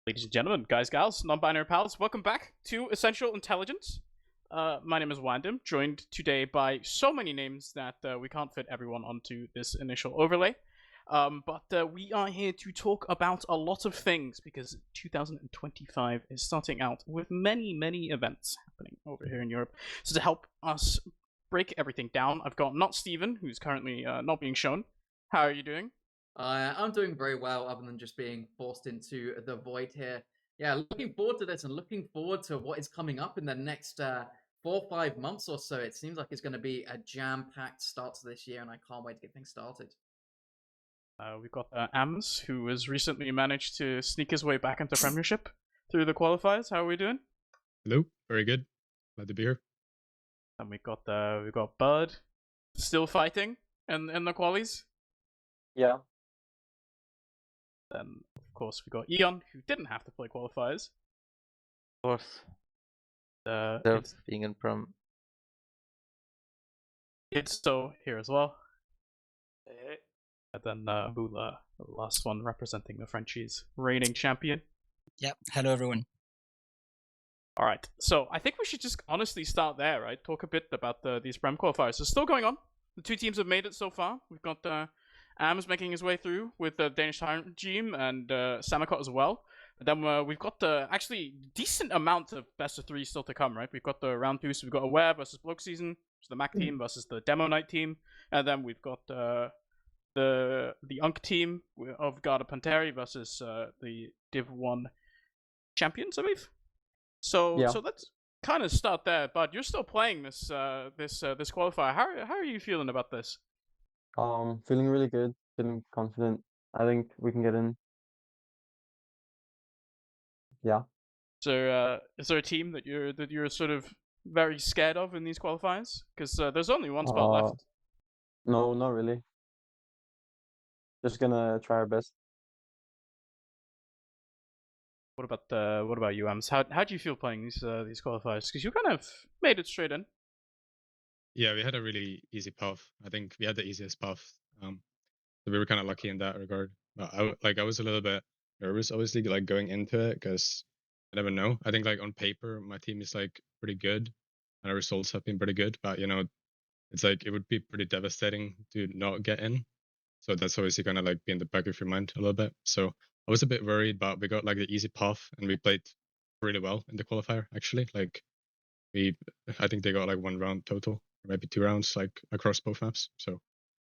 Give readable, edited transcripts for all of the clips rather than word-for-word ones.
Ladies and gentlemen, guys, gals, non-binary pals, welcome back to Essential Intelligence. My name is Wandem, joined today by so many names that we can't fit everyone onto this initial overlay. But we are here to talk about a lot of things because 2025 is starting out with many, many events happening over here in Europe. So to help us break everything down, I've got not Steven, who's currently not being shown. How are you doing? I'm doing very well, other than just being forced into the void here. Yeah, looking forward to this and looking forward to what is coming up in the next 4 or 5 months or so. It seems like it's going to be a jam-packed start to this year, and I can't wait to get things started. We've got Ams, who has recently managed to sneak his way back into Premiership through the qualifiers. How are we doing? Hello, very good. Glad to be here. And we've got Bud, still fighting in the qualies. Yeah. Then of course we got Eon, who didn't have to play qualifiers. Of course. It's being in Prem. so here as well. And then Mula, the last one representing the Frenchies, reigning champion. Yep. Hello, everyone. All right, so I think we should just honestly start there, right? Talk a bit about these Prem qualifiers. It's still going on. The two teams have made it so far. We've got Ams making his way through with the Danish Tyrant Regime and Samakot as well. And then we've got the actually decent amount of best of three still to come, right? We've got the round two, so we've got Aware versus Bloke Season, so the Mac team versus the Demo Night team, and then we've got the Unk team of Garda Panteri versus the Div 1 champions, I believe. So let's kind of start there. But you're still playing this qualifier. How are you feeling about this? Feeling really good, feeling confident. I think we can get in. Yeah. So is there a team that you're sort of very scared of in these qualifiers? Because there's only one spot left. No, not really. Just gonna try our best. What about you, Ams? How do you feel playing these qualifiers? Because you kind of made it straight in. Yeah, we had a really easy path. I think we had the easiest path. So we were kind of lucky in that regard. But I was a little bit nervous, obviously, like going into it, because I never know. I think like on paper, my team is like pretty good, and our results have been pretty good. But it's like it would be pretty devastating to not get in. So that's obviously gonna like be in the back of your mind a little bit. So I was a bit worried, but we got like the easy path, and we played really well in the qualifier. Actually, like I think they got like 1 round total, or maybe 2 rounds, like across both maps. So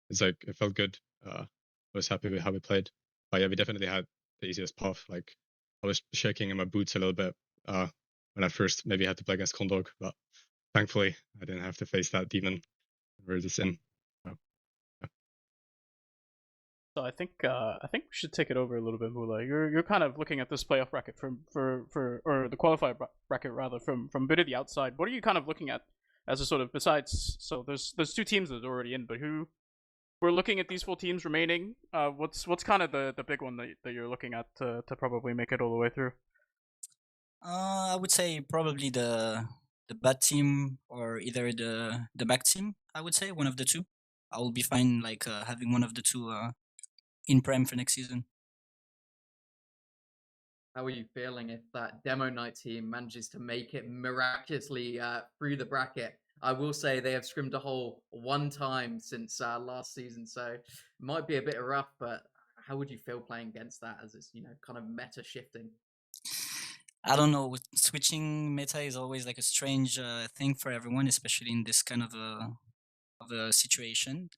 it's like it felt good. I was happy with how we played. But yeah, we definitely had the easiest path. Like I was shaking in my boots a little bit when I first maybe had to play against Condog, but thankfully I didn't have to face that demon. We're just in. So I think we should take it over a little bit, Mula. You're kind of looking at this playoff bracket or the qualifier bracket rather from a bit of the outside. What are you kind of looking at as a sort of besides? So there's 2 teams that are already in, but who we're looking at these 4 teams remaining. What's kind of the big one that you're looking at to probably make it all the way through? I would say probably the bad team or either the back team. I would say one of the two. I will be fine like having one of the two in Prem for next season. How are you feeling if that Demo Night team manages to make it miraculously through the bracket? I will say they have scrimmed a hole 1 time since last season, so it might be a bit rough, but how would you feel playing against that as it's, kind of meta shifting? I don't know. Switching meta is always like a strange thing for everyone, especially in this kind of a situation.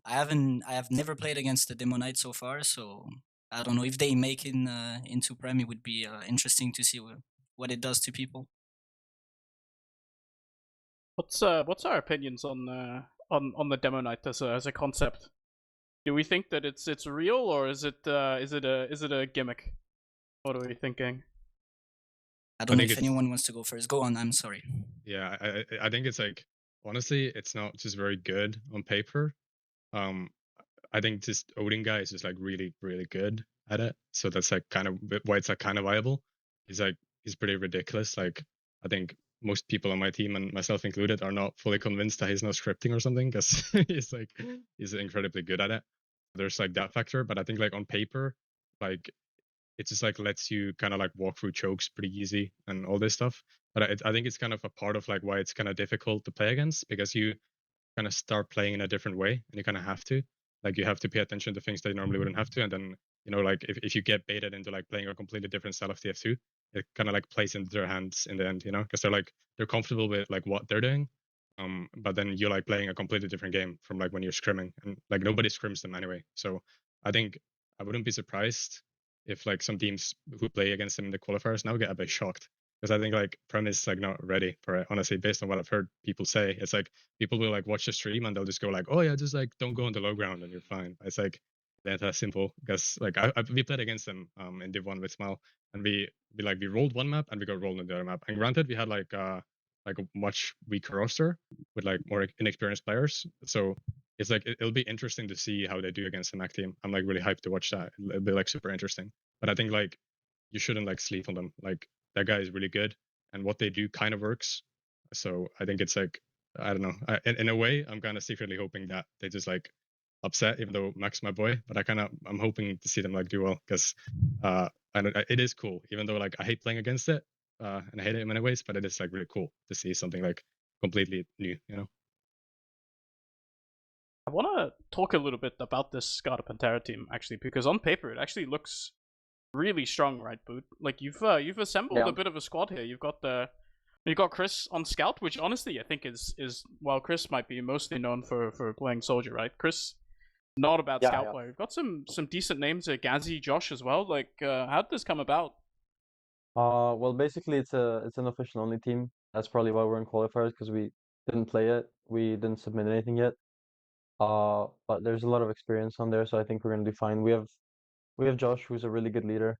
I have never played against the Demo Knight so far, so I don't know if they make it into Prem. It would be interesting to see what it does to people. What's our opinions on the Demo Night as a concept? Do we think that it's real, or is it a gimmick? What are we thinking? I don't know if anyone wants to go first. Go on. I'm sorry. Yeah, I think it's like honestly, it's not just very good on paper. I think just Odin guy is just like really, really good at it. So that's like kind of why it's like kind of viable. He's pretty ridiculous. Like I think most people on my team and myself included are not fully convinced that he's not scripting or something, because he's incredibly good at it. There's like that factor, but I think like on paper, like it just like lets you kind of like walk through chokes pretty easy and all this stuff. But I think it's kind of a part of like why it's kind of difficult to play against, because you kind of start playing in a different way, and you kind of have to, like, you have to pay attention to things that you normally wouldn't have to. And then, like if you get baited into like playing a completely different style of TF2, it kind of like plays into their hands in the end, because they're comfortable with like what they're doing. But then you're like playing a completely different game from like when you're scrimming, and like nobody scrims them anyway. So I think I wouldn't be surprised if like some teams who play against them in the qualifiers now get a bit shocked, because I think like Prem is like not ready for it. Honestly, based on what I've heard people say, it's like people will like watch the stream and they'll just go like, oh yeah, just like don't go on the low ground and you're fine. It's like that simple, because like we played against them in Div 1 with Smile, and we rolled one map and we got rolled on the other map. And granted, we had like a much weaker roster with like more inexperienced players, so it's like it'll be interesting to see how they do against the MAC team. I'm like really hyped to watch that. It'll be like super interesting. But I think like you shouldn't like sleep on them. Like that guy is really good, and what they do kind of works. So I think it's like, I don't know. In a way, I'm kind of secretly hoping that they just like upset, even though Max my boy. But I'm hoping to see them like do well, because it is cool. Even though like I hate playing against it, and I hate it in many ways, but it is like really cool to see something like completely new. I want to talk a little bit about this Scarta Pantera team, actually, because on paper it actually looks really strong, right, Boot? Like you've assembled a bit of a squad here. You've got Chris on Scout, which honestly I think is well, Chris might be mostly known for playing Soldier, right? Chris, not a bad Scout player. You've got some decent names here, Gazi, Josh as well. Like, how did this come about? Well, basically it's an official only team. That's probably why we're in qualifiers, because we didn't play it. We didn't submit anything yet. But there's a lot of experience on there, so I think we're gonna do fine. We have Josh, who's a really good leader.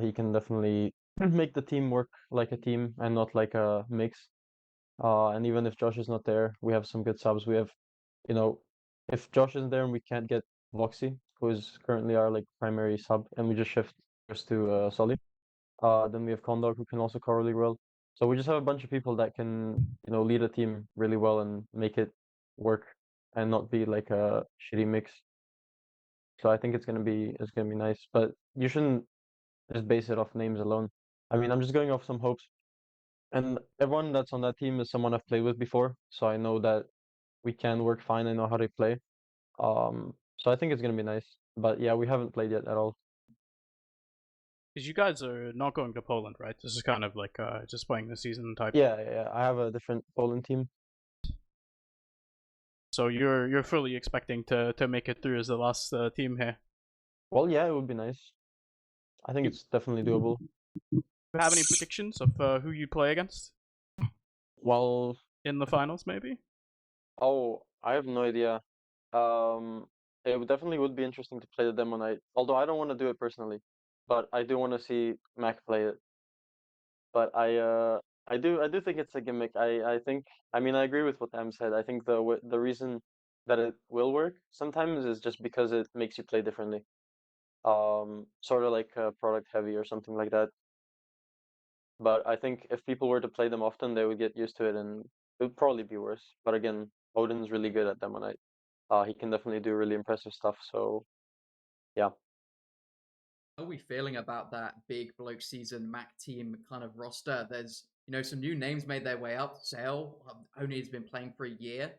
He can definitely make the team work like a team and not like a mix. And even if Josh is not there, we have some good subs. We have, if Josh isn't there and we can't get Voxy, who is currently our like primary sub, and we just shift to Solly, then we have Condor, who can also cover really well. So we just have a bunch of people that can, lead a team really well and make it work and not be like a shitty mix. So I think it's gonna be nice, but you shouldn't just base it off names alone. I mean, I'm just going off some hopes, and everyone that's on that team is someone I've played with before, so I know that we can work fine. I know how they play. So I think it's gonna be nice. But yeah, we haven't played yet at all. Because you guys are not going to poLAND, right? This is kind of like just playing the season type. Yeah. I have a different poLAND team. So you're fully expecting to make it through as the last team here. Well, yeah, it would be nice. I think it's definitely doable. Do you have any predictions of who you play against Well, in the finals, maybe? oh, I have no idea. It definitely would be interesting to play the demo night. Although I don't want to do it personally, but I do want to see Mac play it. But I do think it's a gimmick. I think, I mean, I agree with what Am said. I think the reason that it will work sometimes is just because it makes you play differently. Sort of like product heavy or something like that. But I think if people were to play them often, they would get used to it, and it would probably be worse. But again, Odin's really good at demo night. He can definitely do really impressive stuff. So, yeah. How are we feeling about that big bloke season Mac team kind of roster? There's, some new names made their way up. Sale only has been playing for a year,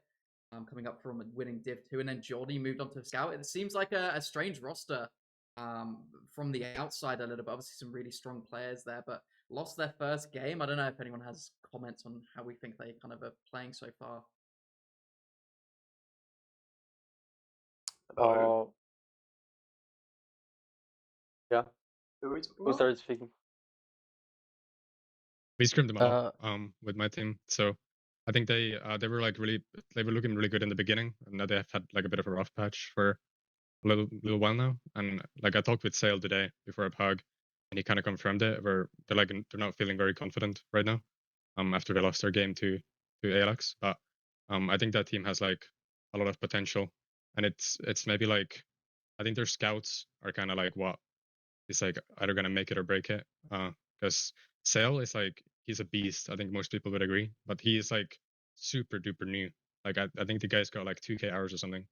coming up from winning Div 2, and then Jordy moved on to Scout. It seems like a strange roster from the outside a little bit. Obviously, some really strong players there, but lost their first game. I don't know if anyone has comments on how we think they kind of are playing so far. Yeah. Who Who started speaking? We scrimmed them out with my team, so I think they were like they were looking really good in the beginning, and now they have had like a bit of a rough patch for a little while now. And like I talked with Sale today before a pug, and he kind of confirmed it, where they're not feeling very confident right now, after they lost their game to ALX. But I think that team has like a lot of potential, and it's maybe like, I think their scouts are kind of like what is like either gonna make it or break it, because Sale is like, he's a beast. I think most people would agree, but he is like super duper new. Like I think the guy's got like 2K hours or something.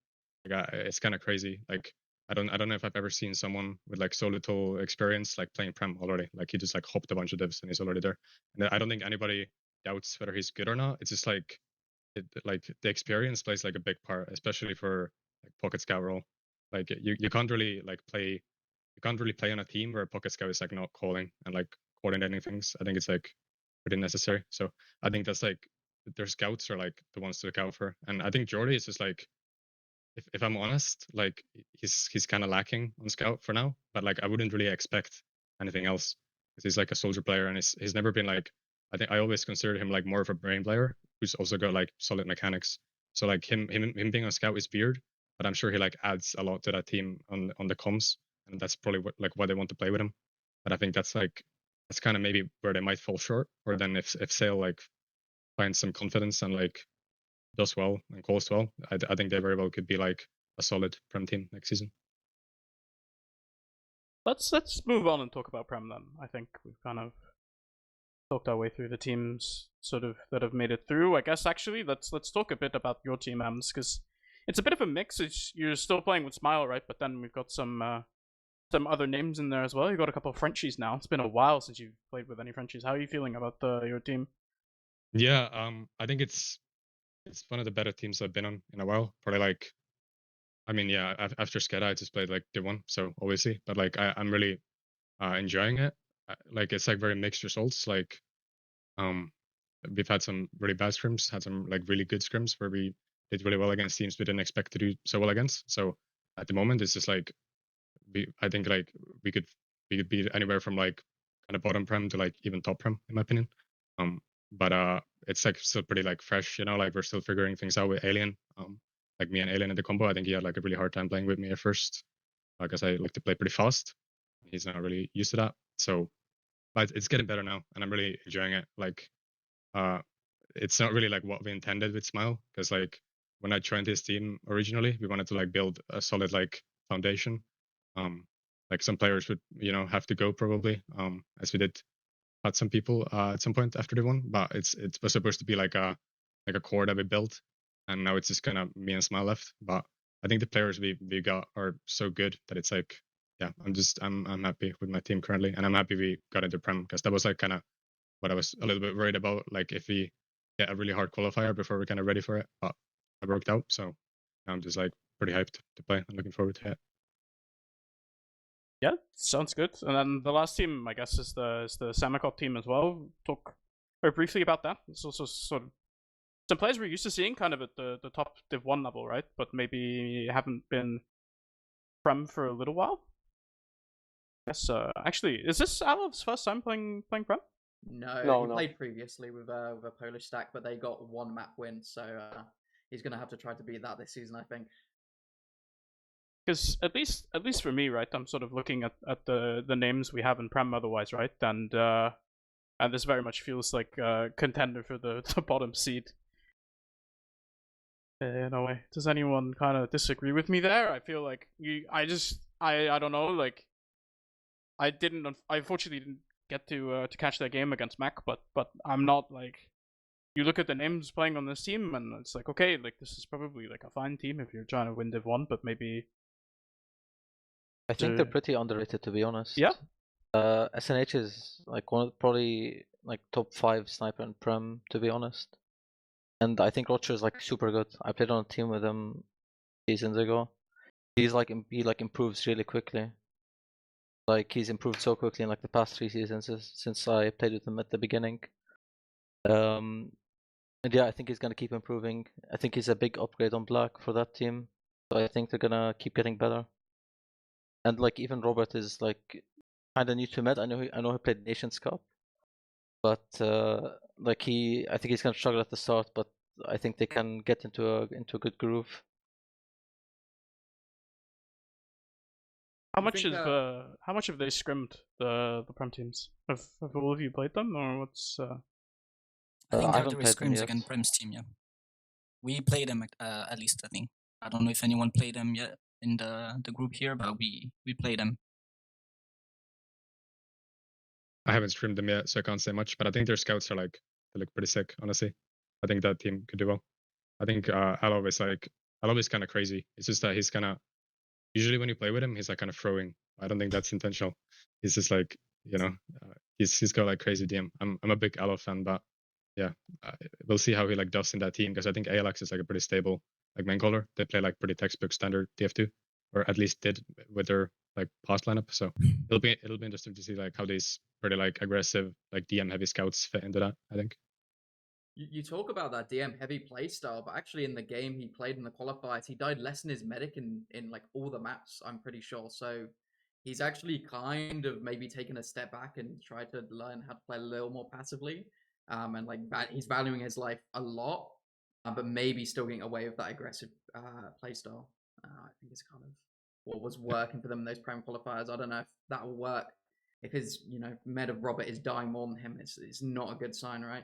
Like it's kind of crazy. Like I don't know if I've ever seen someone with like so little experience like playing Prem already. Like he just like hopped a bunch of divs and he's already there. And I don't think anybody doubts whether he's good or not. It's just like like the experience plays like a big part, especially for like Pocket Scout role. Like you can't really like play on a team where Pocket Scout is like not calling and like coordinating things. I think it's like pretty necessary. So I think that's like their scouts are like the ones to look out for. And I think Jordy is just like, if I'm honest, like he's kind of lacking on scout for now. But like I wouldn't really expect anything else because he's like a soldier player and he's never been like. I think I always considered him like more of a brain player who's also got like solid mechanics. So like him being on scout is weird, but I'm sure he like adds a lot to that team on the comms, and that's probably why they want to play with him. But I think that's kind of maybe where they might fall short. Or then if Sale like finds some confidence and like does well and calls well, I think they very well could be like a solid Prem team next season. Let's move on and talk about Prem then. I think we've kind of talked our way through the teams sort of that have made it through. I guess actually let's talk a bit about your team, Ams, because it's a bit of a mix. You're still playing with Smile, right? But then we've got some other names in there as well. You've got a couple of Frenchies now. It's been a while since you've played with any Frenchies. How are you feeling about your team? Yeah, I think it's one of the better teams I've been on in a while. Probably like, I mean, yeah, after Skeda, I just played like D1, so obviously, but like I'm really enjoying it. Like it's like very mixed results. Like, we've had some really bad scrims, had some like really good scrims where we did really well against teams we didn't expect to do so well against. So at the moment, it's just like I think like we could be anywhere from like kind of bottom Prem to like even top Prem in my opinion. But it's like still pretty like fresh, you know, like we're still figuring things out with Alien. Like me and Alien in the combo, I think he had like a really hard time playing with me at first, because I like to play pretty fast. He's not really used to that. So, but it's getting better now, and I'm really enjoying it. Like, it's not really like what we intended with Smile, because like when I joined his team originally, we wanted to like build a solid like foundation. Like some players would, you know, have to go probably, as we did had some people at some point after the one, but it was supposed to be like a core that we built, and now it's just kind of me and Smile left. But I think the players we got are so good that it's like, yeah, I'm happy with my team currently, and I'm happy we got into Prem, because that was like kind of what I was a little bit worried about, like if we get a really hard qualifier before we're kind of ready for it, but it worked out. So I'm just like pretty hyped to play. I'm looking forward to it. Yeah, sounds good. And then the last team, I guess, is the Samacop team as well. Talk very briefly about that. It's also sort of some players we're used to seeing kind of at the top Div 1 level, right? But maybe haven't been Prem for a little while. Yes, actually, is this Alov's first time playing Prem? No, he played previously with a Polish stack, but they got one map win, so he's gonna have to try to beat that this season, I think. Because at least for me, right, I'm sort of looking at the names we have in Prem otherwise, right, and this very much feels like a contender for the bottom seed. In a way, does anyone kind of disagree with me there? I feel like I don't know, like I unfortunately didn't get to catch that game against Mac, but I'm not like, you look at the names playing on this team and it's like, okay, like this is probably like a fine team if you're trying to win Div 1, but maybe I think they're pretty underrated, to be honest. Yeah. SNH is like probably like top 5 sniper in Prem, to be honest. And I think Roger is like super good. I played on a team with him seasons ago. He like improves really quickly. Like he's improved so quickly in like the past 3 seasons since I played with him at the beginning. And yeah, I think he's gonna keep improving. I think he's a big upgrade on Black for that team. So I think they're gonna keep getting better. And like even Robert is like kind of new to Med. I know he played Nations Cup, but like I think he's gonna struggle at the start. But I think they can get into a good groove. How much have they scrimmed the Prem teams? Have all of you played them, or what's? I think I there haven't were played them scrims yet. against Prem's team, yeah. We played them at least, I think. I don't know if anyone played them yet in the group here, but we played them. I haven't streamed them yet, so I can't say much. But I think their scouts are like, they look pretty sick, honestly. I think that team could do well. I think Alov is kind of crazy. It's just that he's kind of usually when you play with him, he's like kind of throwing. I don't think that's intentional. He's just like, you know, he's got like crazy DM. I'm a big Aloe fan, but yeah, we'll see how he like does in that team, because I think ALX is like a pretty stable like main caller. They play like pretty textbook standard TF2, or at least did with their like past lineup. So it'll be interesting to see like how these pretty like aggressive like DM heavy scouts fit into that, I think. You talk about that DM heavy play style, but actually in the game he played in the qualifiers, he died less than his medic in like all the maps, I'm pretty sure. So he's actually kind of maybe taken a step back and tried to learn how to play a little more passively. And like he's valuing his life a lot, but maybe still getting away with that aggressive play style. I think it's kind of what was working for them in those Prem qualifiers. I don't know if that will work. If his, med of Robert is dying more than him, it's not a good sign, right?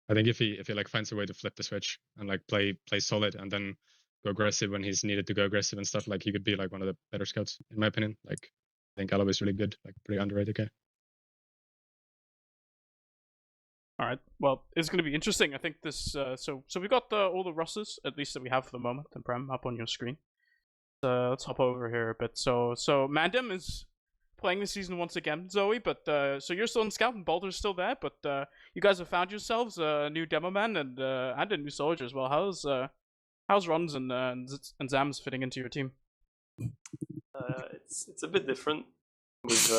I think if he like finds a way to flip the switch and like play solid and then go aggressive when he's needed to go aggressive and stuff, like he could be like one of the better scouts in my opinion. Like I think Aloe is really good, like pretty underrated guy. All right. Well, it's going to be interesting. I think this. So we've got all the rosters, at least that we have for the moment, and Prem up on your screen. Let's hop over here a bit. So Mandem is playing this season once again, Zoe. But so you're still in Scout and Boulder's still there. But you guys have found yourselves a new demo man and a new soldier as well. How's Rons and Zams fitting into your team? It's a bit different. We've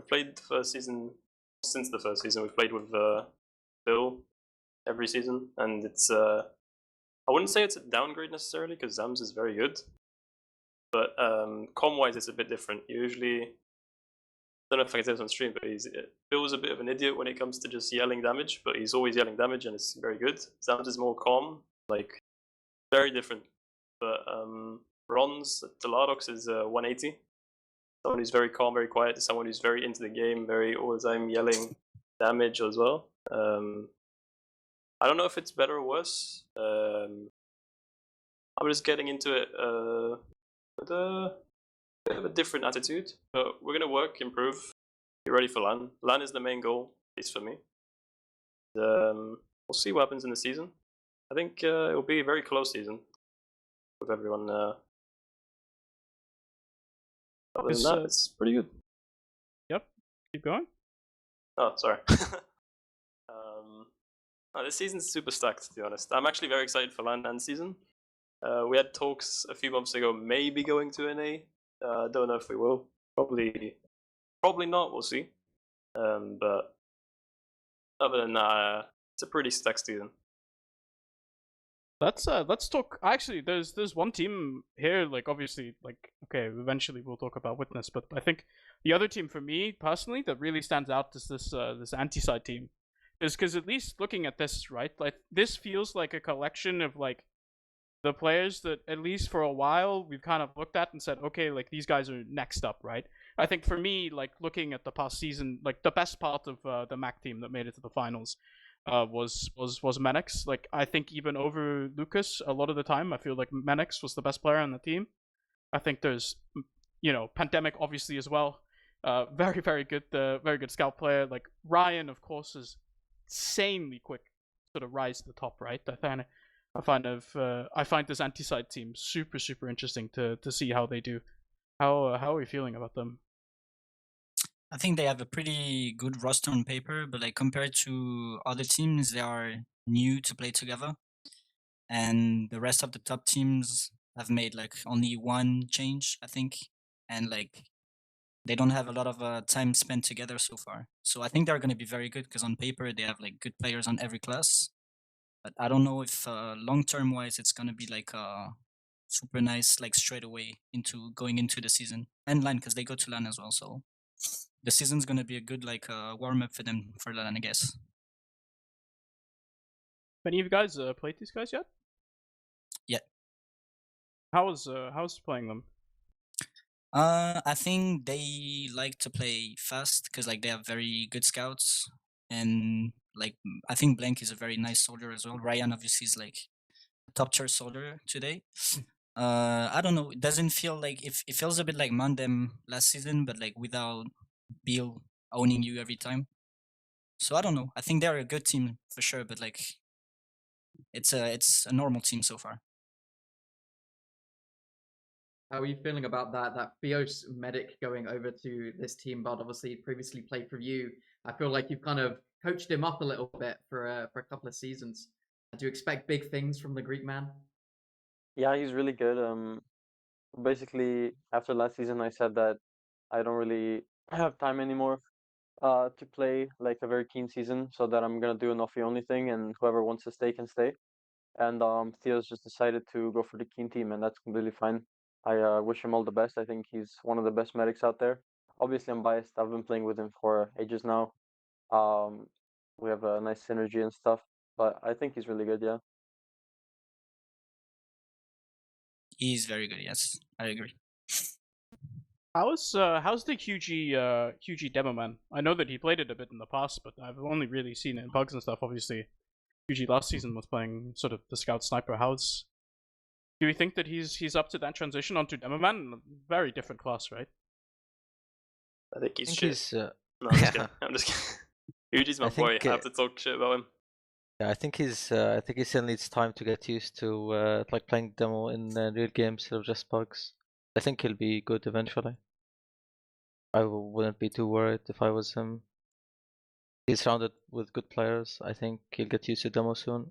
played the first season. Since the first season, we've played with Bill every season, and it's I wouldn't say it's a downgrade necessarily, because Zams is very good, but com-wise it's a bit different. Usually, I don't know if I can say this on stream, but Bill was a bit of an idiot when it comes to just yelling damage, but he's always yelling damage and it's very good. Zams is more calm, like very different. But Rons, Teladox is 180. Someone who's very calm, very quiet, someone who's very into the game, very all the time yelling damage as well. I don't know if it's better or worse. I'm just getting into it with a bit of a different attitude, but we're gonna work, improve, get ready for LAN. LAN is the main goal, at least for me. We'll see what happens in the season. I think it will be a very close season with everyone. Other than that, it's pretty good. Yep. Keep going. Oh, sorry. This season's super stacked, to be honest. I'm actually very excited for LAN season. We had talks a few months ago, maybe going to NA. Don't know if we will. Probably not. We'll see. But other than that, it's a pretty stacked season. Let's talk. Actually, there's one team here. Like obviously, like okay, eventually we'll talk about Witness, but I think the other team for me personally that really stands out is this anti-side team. Is because at least looking at this, right, like this feels like a collection of like the players that at least for a while we've kind of looked at and said, okay, like these guys are next up, right? I think for me, like looking at the past season, like the best part of the MAC team that made it to the finals was Menix. Like I think even over Lucas a lot of the time, I feel like Menix was the best player on the team. I think there's, Pandemic obviously as well. Very very good, very good scout player. Like Ryan, of course, is insanely quick sort of rise to the top, right? I find this anti-side team super interesting to see how they do. How are you feeling about them? I think they have a pretty good roster on paper, but like compared to other teams, they are new to play together, and the rest of the top teams have made like only one change, I think, and like they don't have a lot of time spent together so far. So I think they're going to be very good because on paper they have like good players on every class. But I don't know if long-term wise it's going to be like super nice like straight away into going into the season. And LAN, because they go to LAN as well. So the season's going to be a good like warm-up for them for LAN, I guess. Any of you guys played these guys yet? Yeah. How's playing them? I think they like to play fast because like they have very good scouts, and like I think Blank is a very nice soldier as well. Ryan obviously is like a top tier soldier today. I don't know. It doesn't feel like it feels a bit like Mandem last season, but like without Bill owning you every time. So I don't know. I think they're a good team for sure, but like it's a normal team so far. How are you feeling about that Theos medic going over to this team? But obviously previously played for you. I feel like you've kind of coached him up a little bit for a couple of seasons. Do you expect big things from the Greek man? Yeah, he's really good. Basically, after last season, I said that I don't really have time anymore to play like a very keen season, so that I'm gonna do an offie only thing, and whoever wants to stay can stay. And Theo's just decided to go for the keen team, and that's completely fine. I wish him all the best. I think he's one of the best medics out there. Obviously, I'm biased. I've been playing with him for ages now. Um, we have a nice synergy and stuff, but I think he's really good. Yeah. He's very good. Yes, I agree. How's the QG demo man? I know that he played it a bit in the past, but I've only really seen it in bugs and stuff. Obviously, QG last season was playing sort of the scout sniper. Do you think that he's up to that transition onto demo man? Very different class, right? I think he's I think shit. he's, No, I'm just kidding. I'm just kidding. Uji's my I boy. think, I have to talk shit about him. yeah, I think he still needs time to get used to like playing demo in real games instead of just bugs. I think he'll be good eventually. I wouldn't be too worried if I was him. He's surrounded with good players. I think he'll get used to demo soon.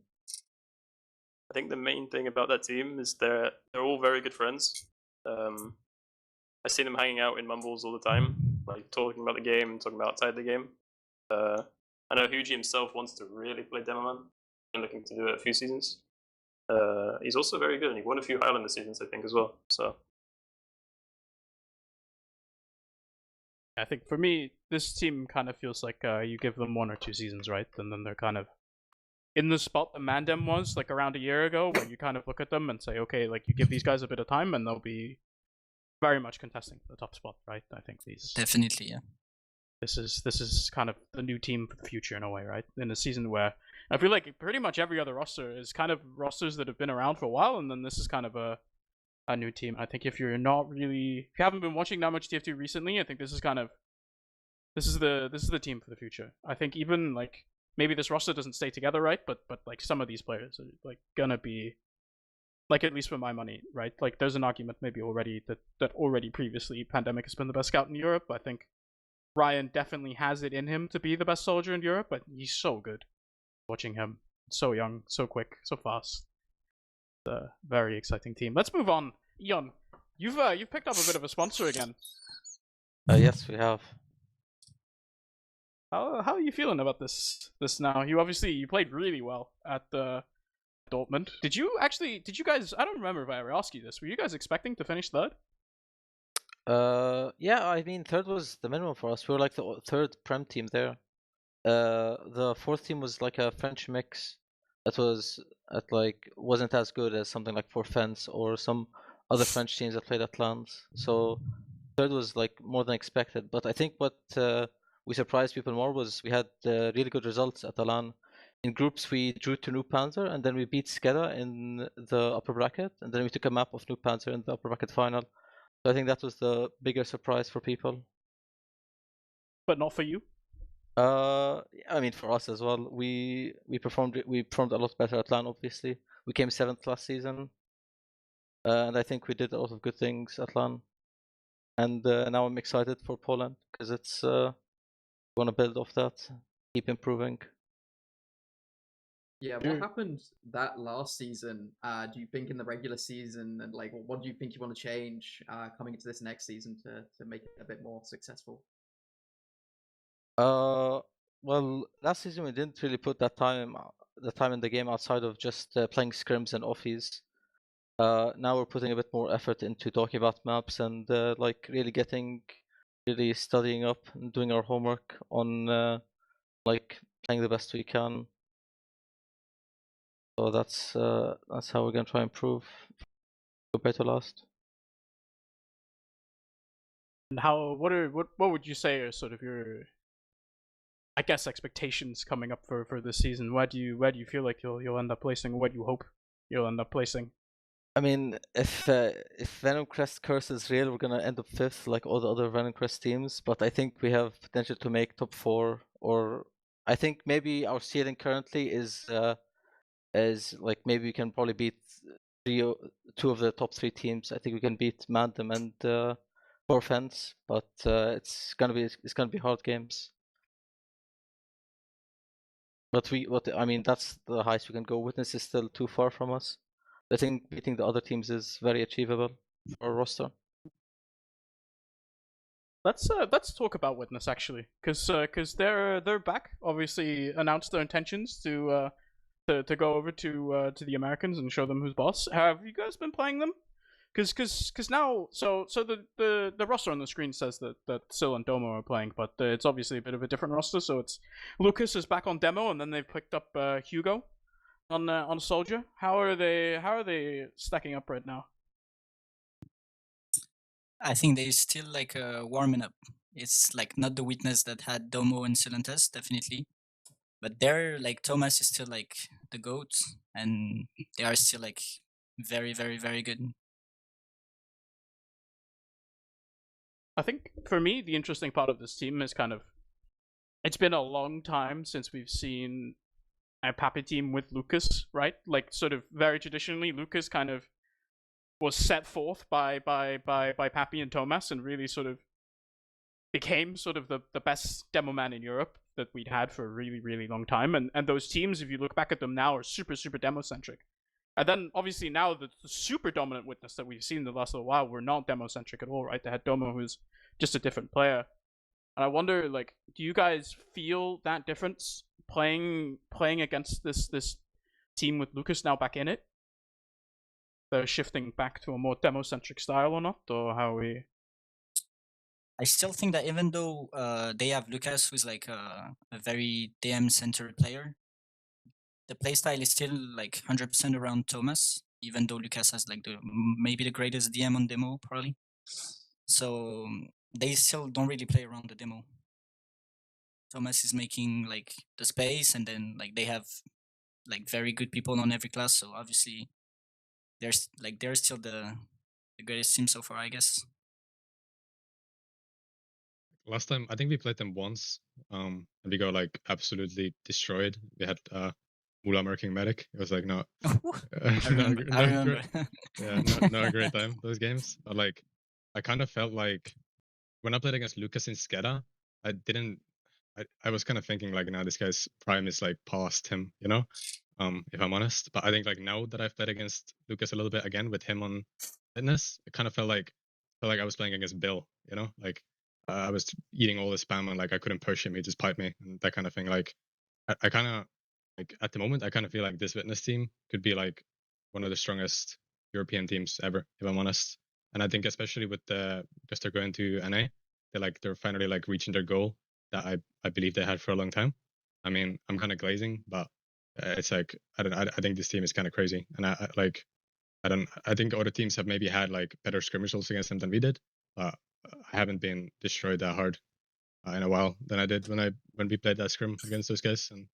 I think the main thing about that team is they're all very good friends. I see them hanging out in mumbles all the time, like talking about the game and talking about outside the game. I know Huji himself wants to really play Demoman and looking to do it a few seasons. He's also very good, and he won a few Highlander seasons, I think, as well. So I think for me, this team kind of feels like you give them 1 or 2 seasons, right? And then they're kind of in the spot that Mandem was like around a year ago, where you kind of look at them and say, okay, like you give these guys a bit of time and they'll be very much contesting the top spot, right? I think Definitely, yeah. this is kind of the new team for the future in a way, right? In a season where I feel like pretty much every other roster is kind of rosters that have been around for a while, and then this is kind of a new team. I think if you haven't been watching that much TF2 recently, I think this is the team for the future. I think even like maybe this roster doesn't stay together, right? But like some of these players are like gonna be like, at least for my money, right? Like there's an argument maybe already that already previously Pandemic has been the best scout in Europe. I think Ryan definitely has it in him to be the best soldier in Europe, but he's so good. Watching him, so young, so quick, so fast. A very exciting team. Let's move on. Ion, you've picked up a bit of a sponsor again. Yes, we have. How are you feeling about this now? You played really well at the Dortmund. Did you guys? I don't remember if I ever asked you this. Were you guys expecting to finish third? Yeah, I mean, third was the minimum for us. We were like the third Prem team there. The fourth team was like a French mix that wasn't as good as something like Fence or some other French teams that played at LANs. So third was like more than expected. But I think what we surprised people more was we had really good results at the LAN. In groups, we drew to New Panzer, and then we beat Skeda in the upper bracket, and then we took a map of New Panzer in the upper bracket final. So I think that was the bigger surprise for people. But not for you? I mean, for us as well. We performed a lot better at LAN. Obviously, we came 7th last season, and I think we did a lot of good things at LAN. And now I'm excited for poLANd because it's going to build off that, keep improving. Yeah, what happened that last season? Do you think in the regular season, and like, what do you think you want to change coming into this next season to make it a bit more successful? Well, last season we didn't really put the time in the game outside of just playing scrims and offies. Now we're putting a bit more effort into talking about maps and like really studying up and doing our homework on like playing the best we can. So that's how we're gonna try and improve compared to last. And what would you say are sort of your, I guess, expectations coming up for this season? Where do you feel like you'll end up placing? Where do you hope you'll end up placing? I mean, if Venom Crest Curse is real, we're gonna end up 5th like all the other Venom Crest teams. But I think we have potential to make top 4, or I think maybe our ceiling currently is like maybe we can probably beat two of the top 3 teams. I think we can beat Mandem and Forfence, but it's gonna be hard games. But I mean, that's the highest we can go. Witness is still too far from us. I think beating the other teams is very achievable for our roster. Let's talk about Witness actually, because they're back. Obviously, announced their intentions to go over to the Americans and show them who's boss. Have you guys been playing them? Because now the roster on the screen says that Sil and Domo are playing, but it's obviously a bit of a different roster. So it's Lucas is back on demo, and then they've picked up Hugo on Soldier. How are they stacking up right now? I think they still like warming up. It's like not the Witness that had Domo and Silentus, definitely. But they're like Thomas is still like the GOAT, and they are still like very, very, very good. I think for me, the interesting part of this team is kind of it's been a long time since we've seen a Pappy team with Lucas, right? Like sort of very traditionally, Lucas kind of was set forth by Pappy and Thomas and really sort of became sort of the best demo man in Europe that we'd had for a really, really long time. And those teams, if you look back at them now, are super, super demo-centric. And then, obviously, now the super dominant Witness that we've seen in the last little while were not demo-centric at all, right? They had Domo, who's just a different player. And I wonder, like, do you guys feel that difference playing against this team with Lucas now back in it? They're shifting back to a more demo-centric style or not? Or how are we... I still think that even though they have Lucas, who's like a very DM-centered player, the playstyle is still like 100% around Thomas, even though Lucas has like maybe the greatest DM on demo, probably. So they still don't really play around the demo. Thomas is making like the space, and then like they have like very good people on every class. So obviously, they're still the greatest team so far, I guess. Last time, I think we played them once, and we got like absolutely destroyed. We had Mula Merking Medic. It was like not, I remember. not a great time those games. But like, I kind of felt like when I played against Lucas in Skeda, I was kind of thinking like, now this guy's prime is like past him, you know, if I'm honest. But I think like now that I've played against Lucas a little bit again with him on Fitness, it kind of felt like I was playing against Bill, you know, like I was eating all the spam and like I couldn't push him, he just piped me and that kind of thing. Like I kind of like at the moment I kind of feel like this Witness team could be like one of the strongest European teams ever, if I'm honest. And I think especially with because they're going to NA, they're finally like reaching their goal that I believe they had for a long time. I mean, I'm kind of glazing, but it's like I think this team is kind of crazy, and I think other teams have maybe had like better scrim results against them than we did, but I haven't been destroyed that hard in a while than I did when we played that scrim against those guys. And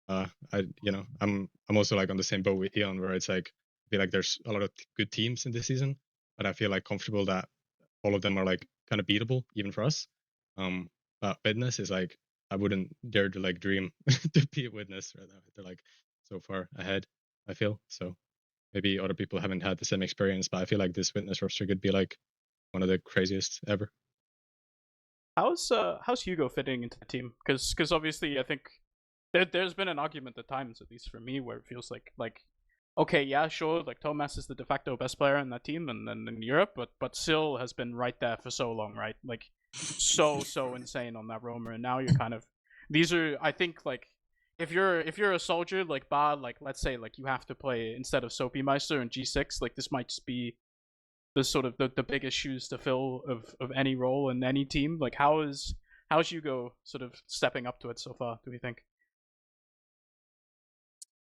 I'm also like on the same boat with Eon, where it's like I feel like there's a lot of good teams in this season, but I feel like comfortable that all of them are like kind of beatable even for us. But Witness is like I wouldn't dare to like dream to be a Witness right now. They're like so far ahead, I feel. So maybe other people haven't had the same experience, but I feel like this Witness roster could be like one of the craziest ever. How's Hugo fitting into the team? Because obviously I think there's been an argument at times, at least for me, where it feels like okay, yeah, sure, like Thomas is the de facto best player in that team and in Europe, but Sil has been right there for so long, right? Like so insane on that roamer, and now you're kind of these are I think like if you're a soldier like Bad, like let's say like you have to play instead of Soapy Meister and G6, like this might just be the sort of the biggest shoes to fill of any role in any team. Like how's Hugo sort of stepping up to it so far, do we think?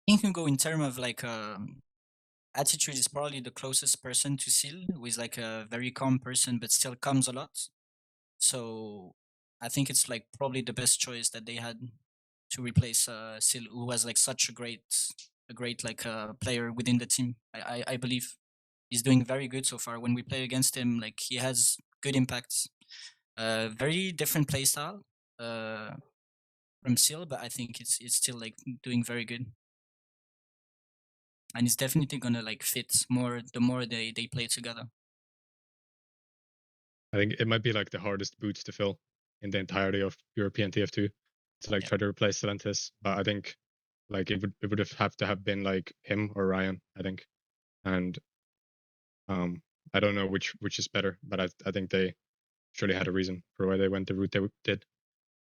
I think Hugo, in terms of like attitude, is probably the closest person to Sil, who is like a very calm person but still comes a lot. So I think it's like probably the best choice that they had to replace Sil, who was like such a great like player within the team. I believe he's doing very good so far. When we play against him, like he has good impacts. Very different playstyle from Sil, but I think it's still like doing very good. and it's definitely gonna like fit more the more they play together. I think it might be like the hardest boots to fill in the entirety of European TF2 to like try to replace Stellantis. But I think like it would have to have been like him or Ryan, I think. And I don't know which is better, but I think they surely had a reason for why they went the route they did.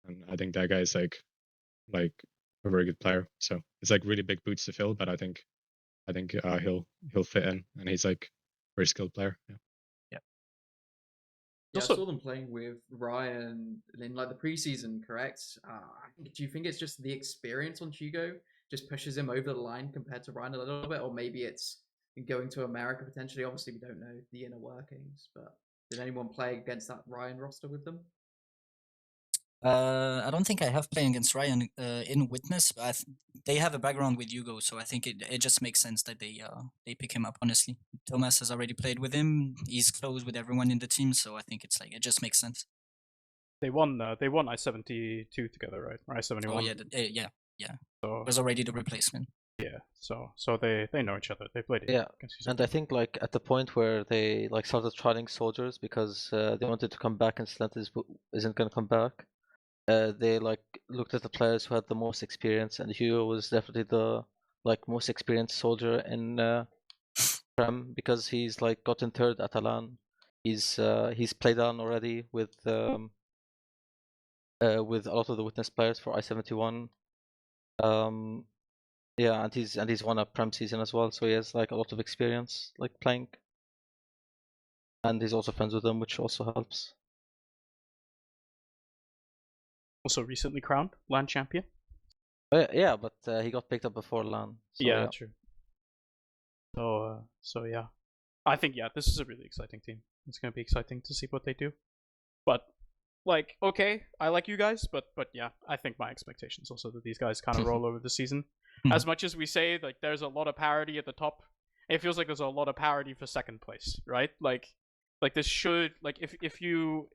And I think that guy is like a very good player. So it's like really big boots to fill, but I think he'll fit in, and he's like a very skilled player. Yeah. Yeah, Also- I saw them playing with Ryan in like the preseason, correct? Do you think it's just the experience on Hugo just pushes him over the line compared to Ryan a little bit, or maybe it's going to America potentially? Obviously, we don't know the inner workings, but did anyone play against that Ryan roster with them? I don't think I have played against Ryan in Witness, but they have a background with Hugo, so I think it just makes sense that they pick him up. Honestly, Thomas has already played with him. He's close with everyone in the team, so I think it's like it just makes sense. They won I-72 together, right? Or I-71. Oh yeah, So it was already the replacement. yeah, so they know each other. They played Yeah, against each and other. I think like at the point where they like started trialing soldiers because they wanted to come back and Stellantis isn't gonna come back. They like looked at the players who had the most experience, and Hugo was definitely the like most experienced soldier in Prem because he's like gotten third at LAN. He's played LAN already with a lot of the Witness players for I-71. Yeah, and he's won a Prem season as well, so he has like a lot of experience like playing, and he's also friends with them, which also helps. Also recently crowned LAN champion. Yeah, but he got picked up before LAN. So, yeah, true. So yeah, I think this is a really exciting team. It's gonna be exciting to see what they do. But like, okay, I like you guys, but yeah, I think my expectations also that these guys kind of roll over the season. As much as we say like there's a lot of parity at the top, it feels like there's a lot of parity for second place, right? Like this should like if you.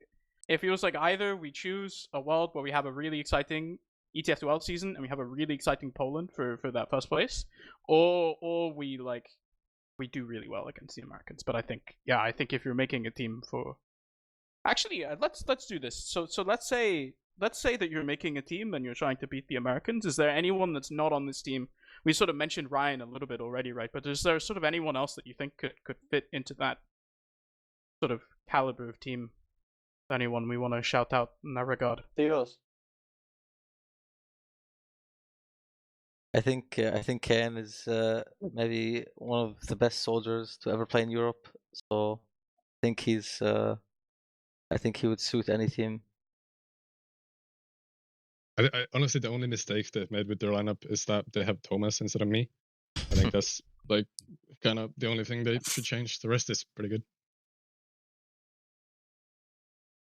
It feels like either we choose a world where we have a really exciting ETF2L season and we have a really exciting poLANd for that first place, or we do really well against the Americans. But I think if you're making a team for, actually let's do this. So let's say that you're making a team and you're trying to beat the Americans. Is there anyone that's not on this team? We sort of mentioned Ryan a little bit already, right? But is there sort of anyone else that you think could fit into that sort of caliber of team? Anyone we want to shout out in that regard? Theos. I think Kane is maybe one of the best soldiers to ever play in Europe. So I think I think he would suit any team. I honestly, the only mistake they've made with their lineup is that they have Thomas instead of me. I think that's like kind of the only thing they should change. The rest is pretty good.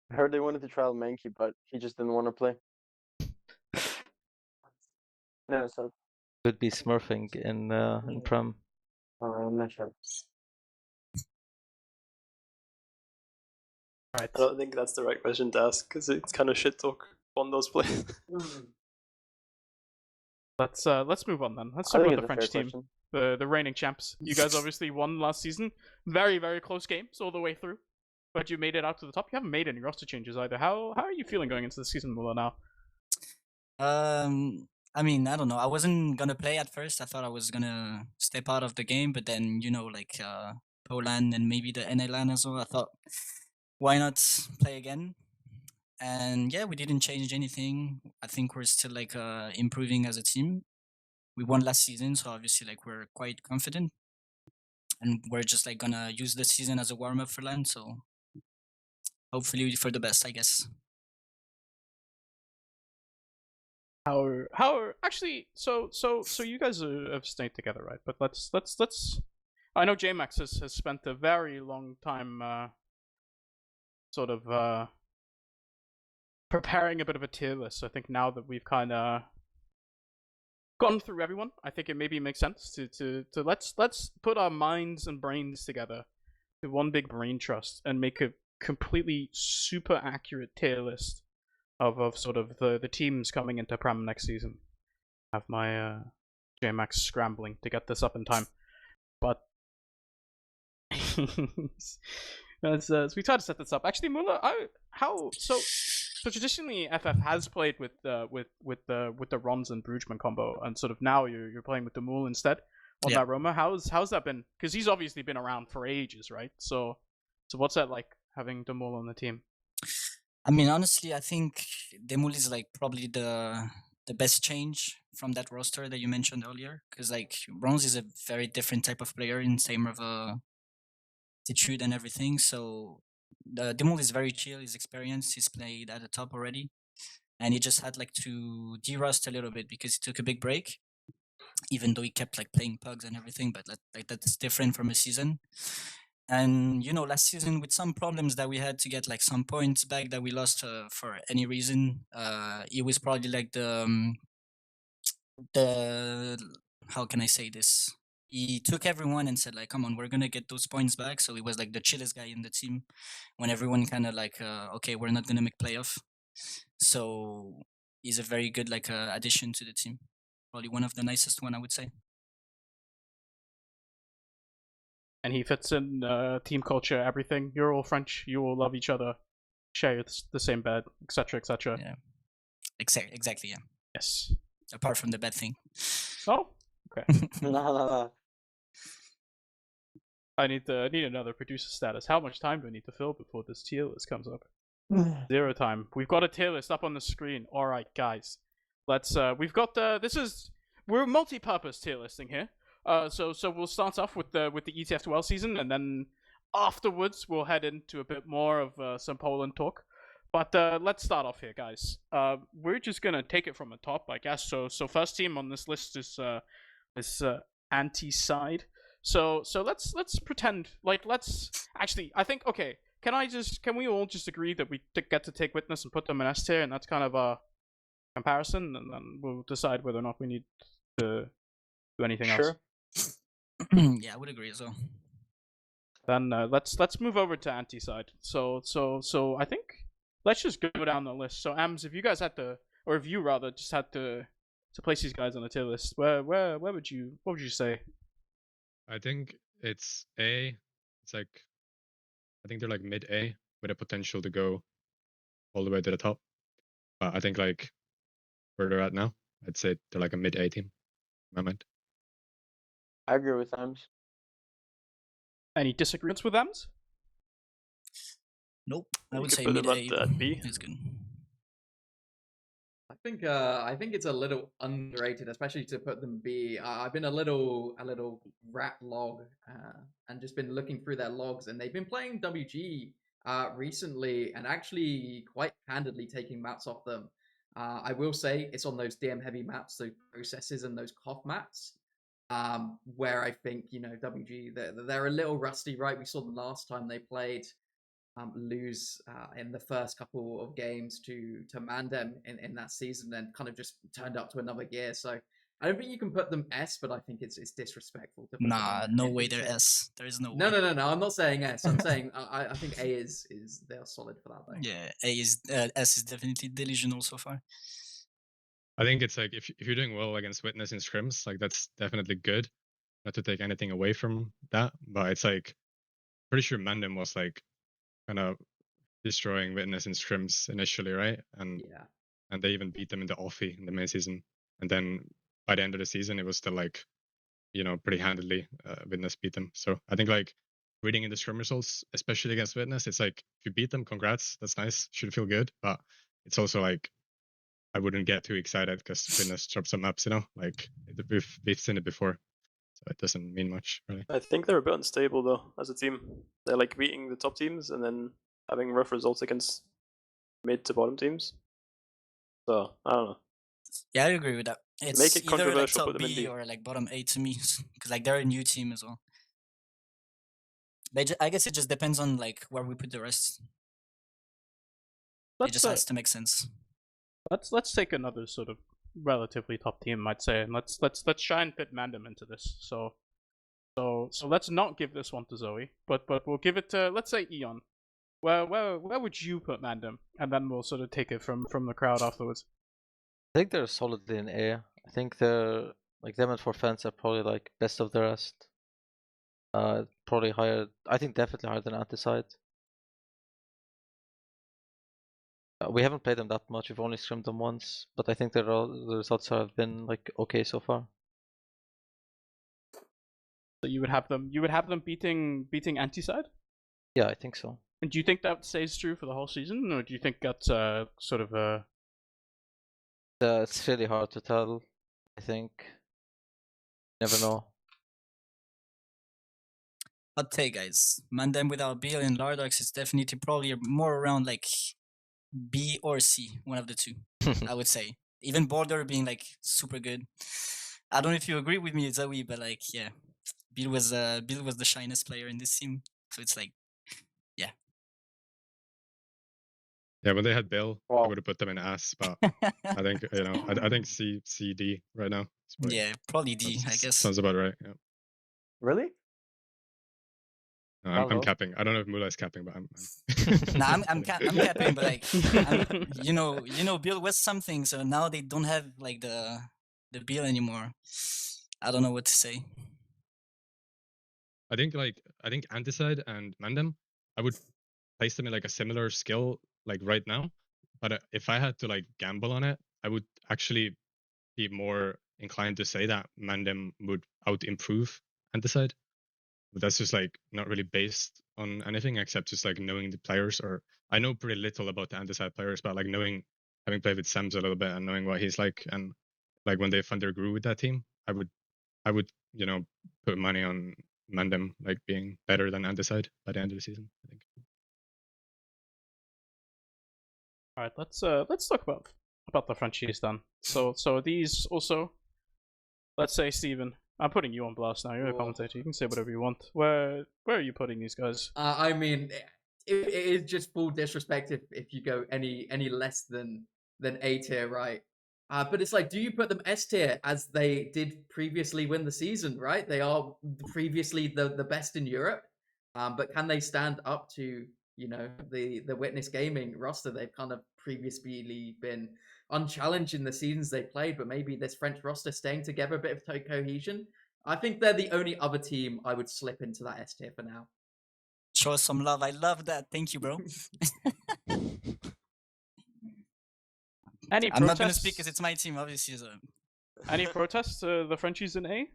I heard they wanted to trial Mankey, but he just didn't want to play. No, so Could be smurfing in Prem. I'm not sure. Right. I don't think that's the right question to ask because it's kind of shit talk on those players. Let's move on then. Let's talk I think about the it's a fair French team, question. the reigning champs. You guys obviously won last season. Very, very close games all the way through, but you made it out to the top. You haven't made any roster changes either. How are you feeling going into the season, Muller, now? I mean, I don't know. I wasn't gonna play at first. I thought I was gonna step out of the game, but then like poLAN and maybe the NA LAN as well. I thought, why not play again? And yeah, we didn't change anything. I think we're still like improving as a team. We won last season, so obviously like we're quite confident, and we're just like gonna use the season as a warm up for LAN. So hopefully for the best, I guess. How actually? So you guys have stayed together, right? But let's. I know JMax has spent a very long time, sort of preparing a bit of a tier list. I think now that we've kind of gone through everyone, I think it maybe makes sense to let's put our minds and brains together to one big brain trust and make a completely super accurate tier list of sort of the teams coming into Prem next season. I have my JMax scrambling to get this up in time. So we try to set this up. Actually, Muller, so traditionally FF has played with the Roms and Brugman combo, and sort of now you're playing with the Mul instead on that Roma. How's that been? Because he's obviously been around for ages, right? So what's that like having the Mul on the team? I mean, honestly, I think Demul is like probably the best change from that roster that you mentioned earlier, because like Bronze is a very different type of player in terms of attitude and everything. So Demul is very chill. He's experienced. He's played at the top already, and he just had like to de-rust a little bit because he took a big break, even though he kept like playing pugs and everything. But like that's different from a season. And you know, last season with some problems that we had to get like some points back that we lost for any reason, it was probably like the how can I say this? He took everyone and said like, "Come on, we're gonna get those points back." So he was like the chillest guy in the team when everyone kind of like, "Okay, we're not gonna make playoff." So he's a very good like addition to the team. Probably one of the nicest one, I would say. And he fits in team culture, everything. You're all French. You all love each other. Share the same bed, etc., etc. Yeah. Exactly. Yeah. Yes. Apart from the bad thing. Oh. Okay. No. I need another producer status. How much time do I need to fill before this tier list comes up? 0 time. We've got a tier list up on the screen. All right, guys. Let's. We've got we're multi-purpose tier listing here. So we'll start off with the ETF2L season, and then afterwards we'll head into a bit more of some poLANd talk. But let's start off here, guys. We're just gonna take it from the top, I guess. So first team on this list is anti-side. So let's pretend like actually I think okay. Can we all just agree that we get to take Witness and put them in S tier, and that's kind of a comparison, and then we'll decide whether or not we need to do anything else. Yeah, I would agree as well. Then let's move over to anti-side. So I think let's just go down the list. So Ams, if you guys had to, or if you rather just had to place these guys on the tier list, what would you say? I think it's A. It's like, I think they're like mid A with a potential to go all the way to the top. But I think like where they're at now, I'd say they're like a mid A team in my mind. I agree with Ams. Any disagreements with Ams? Nope. I You would could say put mid them A at B. is good. I think it's a little underrated, especially to put them B. I've been a little rat log and just been looking through their logs, and they've been playing WG recently and actually quite handedly taking maps off them. I will say it's on those DM heavy maps, those processes and those cough maps, where I think, you know, WG they're a little rusty, right? We saw them last time they played. Lose in the first couple of games to Mandem in that season, and kind of just turned up to another gear. So I don't think you can put them S, but I think it's disrespectful to put Nah, them no in way B. they're S. There is no way. No. I'm not saying S. I'm saying I think A is they are solid for that though. Yeah, S is definitely delusional so far. I think it's like if you're doing well against Witness in scrims, like that's definitely good. Not to take anything away from that, but it's like pretty sure Mandem was like kind of destroying Witness in scrims initially, right? And they even beat them in the offie in the main season. And then by the end of the season, it was still like, you know, pretty handedly Witness beat them. So I think like reading in the scrim results, especially against Witness, it's like if you beat them, congrats, that's nice, should feel good. But it's also like I wouldn't get too excited because Witness dropped some maps, you know, like we've seen it before. So it doesn't mean much, really. I think they're a bit unstable though as a team. They're like beating the top teams and then having rough results against mid to bottom teams. So I don't know. Yeah, I agree with that. It's Make it either like controversial, top put them in B B. or like bottom A to me, because like they're a new team as well. But I guess it just depends on like where we put the rest. It just has to make sense. Let's take another sort of relatively top team, I'd say, and let's try and fit Mandem into this. So let's not give this one to Zoe, but we'll give it to, let's say, Eon. Where would you put Mandem? And then we'll sort of take it from the crowd afterwards. I think they're solidly in A. I think they're like them and For Fence are probably like best of the rest. Probably higher. I think definitely higher than Anti-Side. We haven't played them that much. We've only scrimmed them once, but I think the results have been like okay so far. So you would have them beating Anti-Side? Yeah, I think so. And do you think that stays true for the whole season, or do you think that's sort of a? It's really hard to tell. I think. Never know. Hot take, guys. Mandem without Beal and Lardox is definitely probably more around like B or C, one of the two. I would say. Even Border being like super good. I don't know if you agree with me, Zoe, but like yeah, Bill was the shinest player in this team. So it's like, yeah. Yeah, when they had Bill, I Well, would have put them in S, but I think I think C D right now. Yeah, probably D, I guess. Sounds about right. Yeah. really? No, That I'm low? capping. I don't know if Mula is capping, but I'm. Nah, I'm kidding. capping, but like, you know, Bill was something, so now they don't have like the Bill anymore. I don't know what to say. I think Anticide and Mandem, I would place them in like a similar skill like right now. But if I had to like gamble on it, I would actually be more inclined to say that Mandem would out improve Anticide. But that's just like not really based on anything except just like knowing the players. Or I know pretty little about the Anticide players, but like having played with Sams a little bit and knowing what he's like, and like when they found their groove with that team, I would put money on Mandem like being better than Anticide by the end of the season, I think. All right, let's talk about the Frenchies then. So these also, let's say Steven, I'm putting you on blast now. You're a commentator. You can say whatever you want. Where are you putting these guys? I mean, it is just full disrespect if you go any less than A tier, right? But it's like, do you put them S tier as they did previously win the season, right? They are previously the best in Europe, but can they stand up to the Witness Gaming roster? They've kind of previously been unchallenged in the seasons they played, but maybe this French roster staying together, a bit of cohesion. I think they're the only other team I would slip into that S tier for now. Show us some love. I love that. Thank you, bro. Any I'm not gonna protests? speak because it's my team, obviously. So. Any protests to the Frenchies in A?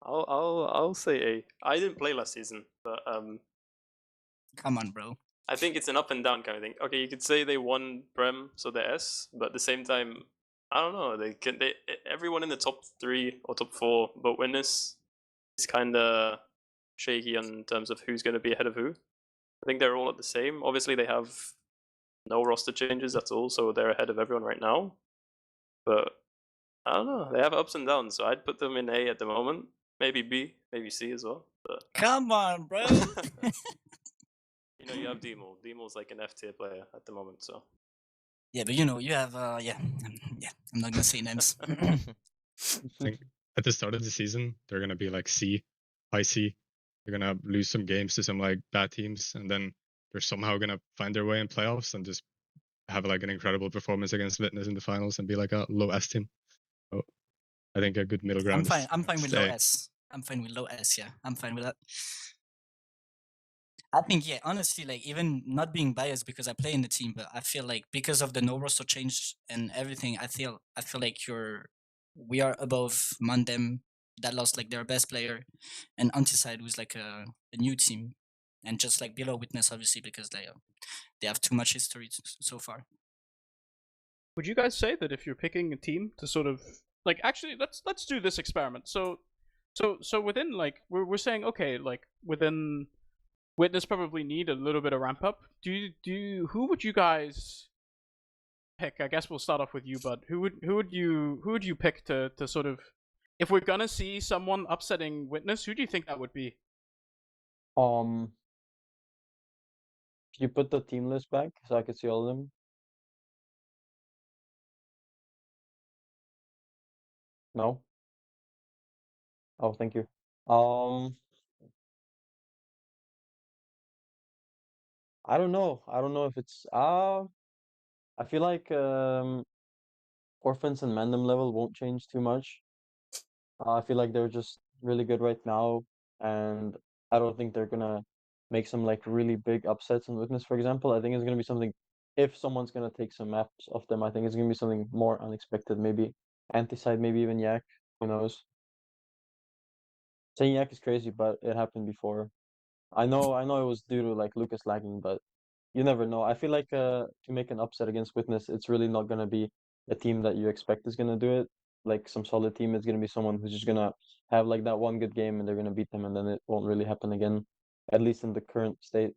I'll say A. I didn't play last season, but Come on, bro. I think it's an up and down kind of thing. Okay, you could say they won Prem, so they're S, but at the same time, I don't know. Everyone in the top 3 or top 4, but Witness is kind of shaky in terms of who's going to be ahead of who. I think they're all at the same. Obviously, they have no roster changes at all, so they're ahead of everyone right now. But I don't know. They have ups and downs, so I'd put them in A at the moment. Maybe B, maybe C as well. But Come on, bro. you have Demol. Demol's like an F tier player at the moment, so. Yeah, but you have yeah. I'm not gonna say names. I think at the start of the season they're gonna be like C, high C. They're gonna lose some games to some like bad teams, and then they're somehow gonna find their way in playoffs and just have like an incredible performance against Witness in the finals and be like a low S team. So I think a good middle ground. I'm fine with low S. I'm fine with low S. Yeah, I'm fine with that. I think, yeah, honestly, like even not being biased because I play in the team, but I feel like because of the no roster change and everything, I feel like we are above Mandem that lost like their best player, and Anticide was like a new team, and just like below Witness obviously because they have too much history so far. Would you guys say that if you're picking a team to sort of like actually let's do this experiment. So within like we're saying okay, like within Witness probably need a little bit of ramp up. Who would you guys pick? I guess we'll start off with you, Bud. Who would you pick to sort of, if we're gonna see someone upsetting Witness, who do you think that would be? Can you put the team list back so I can see all of them? No? Oh, thank you. I don't know. I don't know if it's I feel like Orphans and Mandem level won't change too much. I feel like they're just really good right now. and I don't think they're gonna make some like really big upsets on Witness, for example. I think it's gonna be something. If someone's gonna take some maps off them, I think it's gonna be something more unexpected. Maybe Anti-side, maybe even Yak. Who knows? Saying Yak is crazy, but it happened before. I know it was due to like Lucas lagging, but you never know. I feel like to make an upset against Witness, it's really not gonna be a team that you expect is gonna do it. Like some solid team, it's gonna be someone who's just gonna have like that one good game and they're gonna beat them, and then it won't really happen again. At least in the current state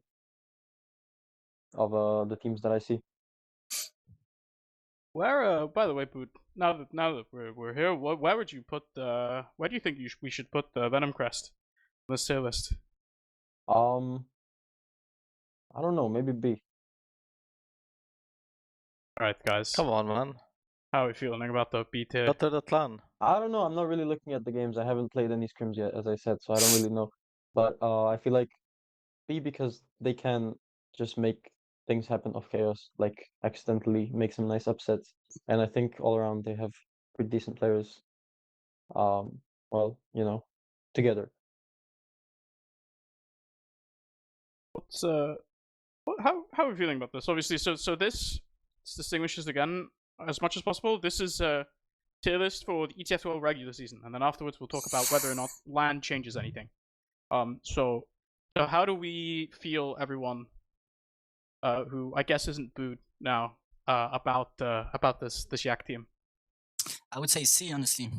of the teams that I see. Where, by the way, Boot, now that we're here, where would you put where do you think we should put the Venom Crest on this tier list? I don't know, maybe B. Alright, guys. Come on, man. How are we feeling about the B tier? Better the clan. I don't know. I'm not really looking at the games. I haven't played any scrims yet, as I said, so I don't really know. But I feel like B, because they can just make things happen off chaos, like accidentally make some nice upsets. And I think all around they have pretty decent players. Well, together. What's how are we feeling about this? Obviously, so this distinguishes again as much as possible. This is a tier list for the ETF2L regular season, and then afterwards we'll talk about whether or not LAN changes anything. So how do we feel, everyone, who I guess isn't booed now, about this Yak team? I would say C, honestly.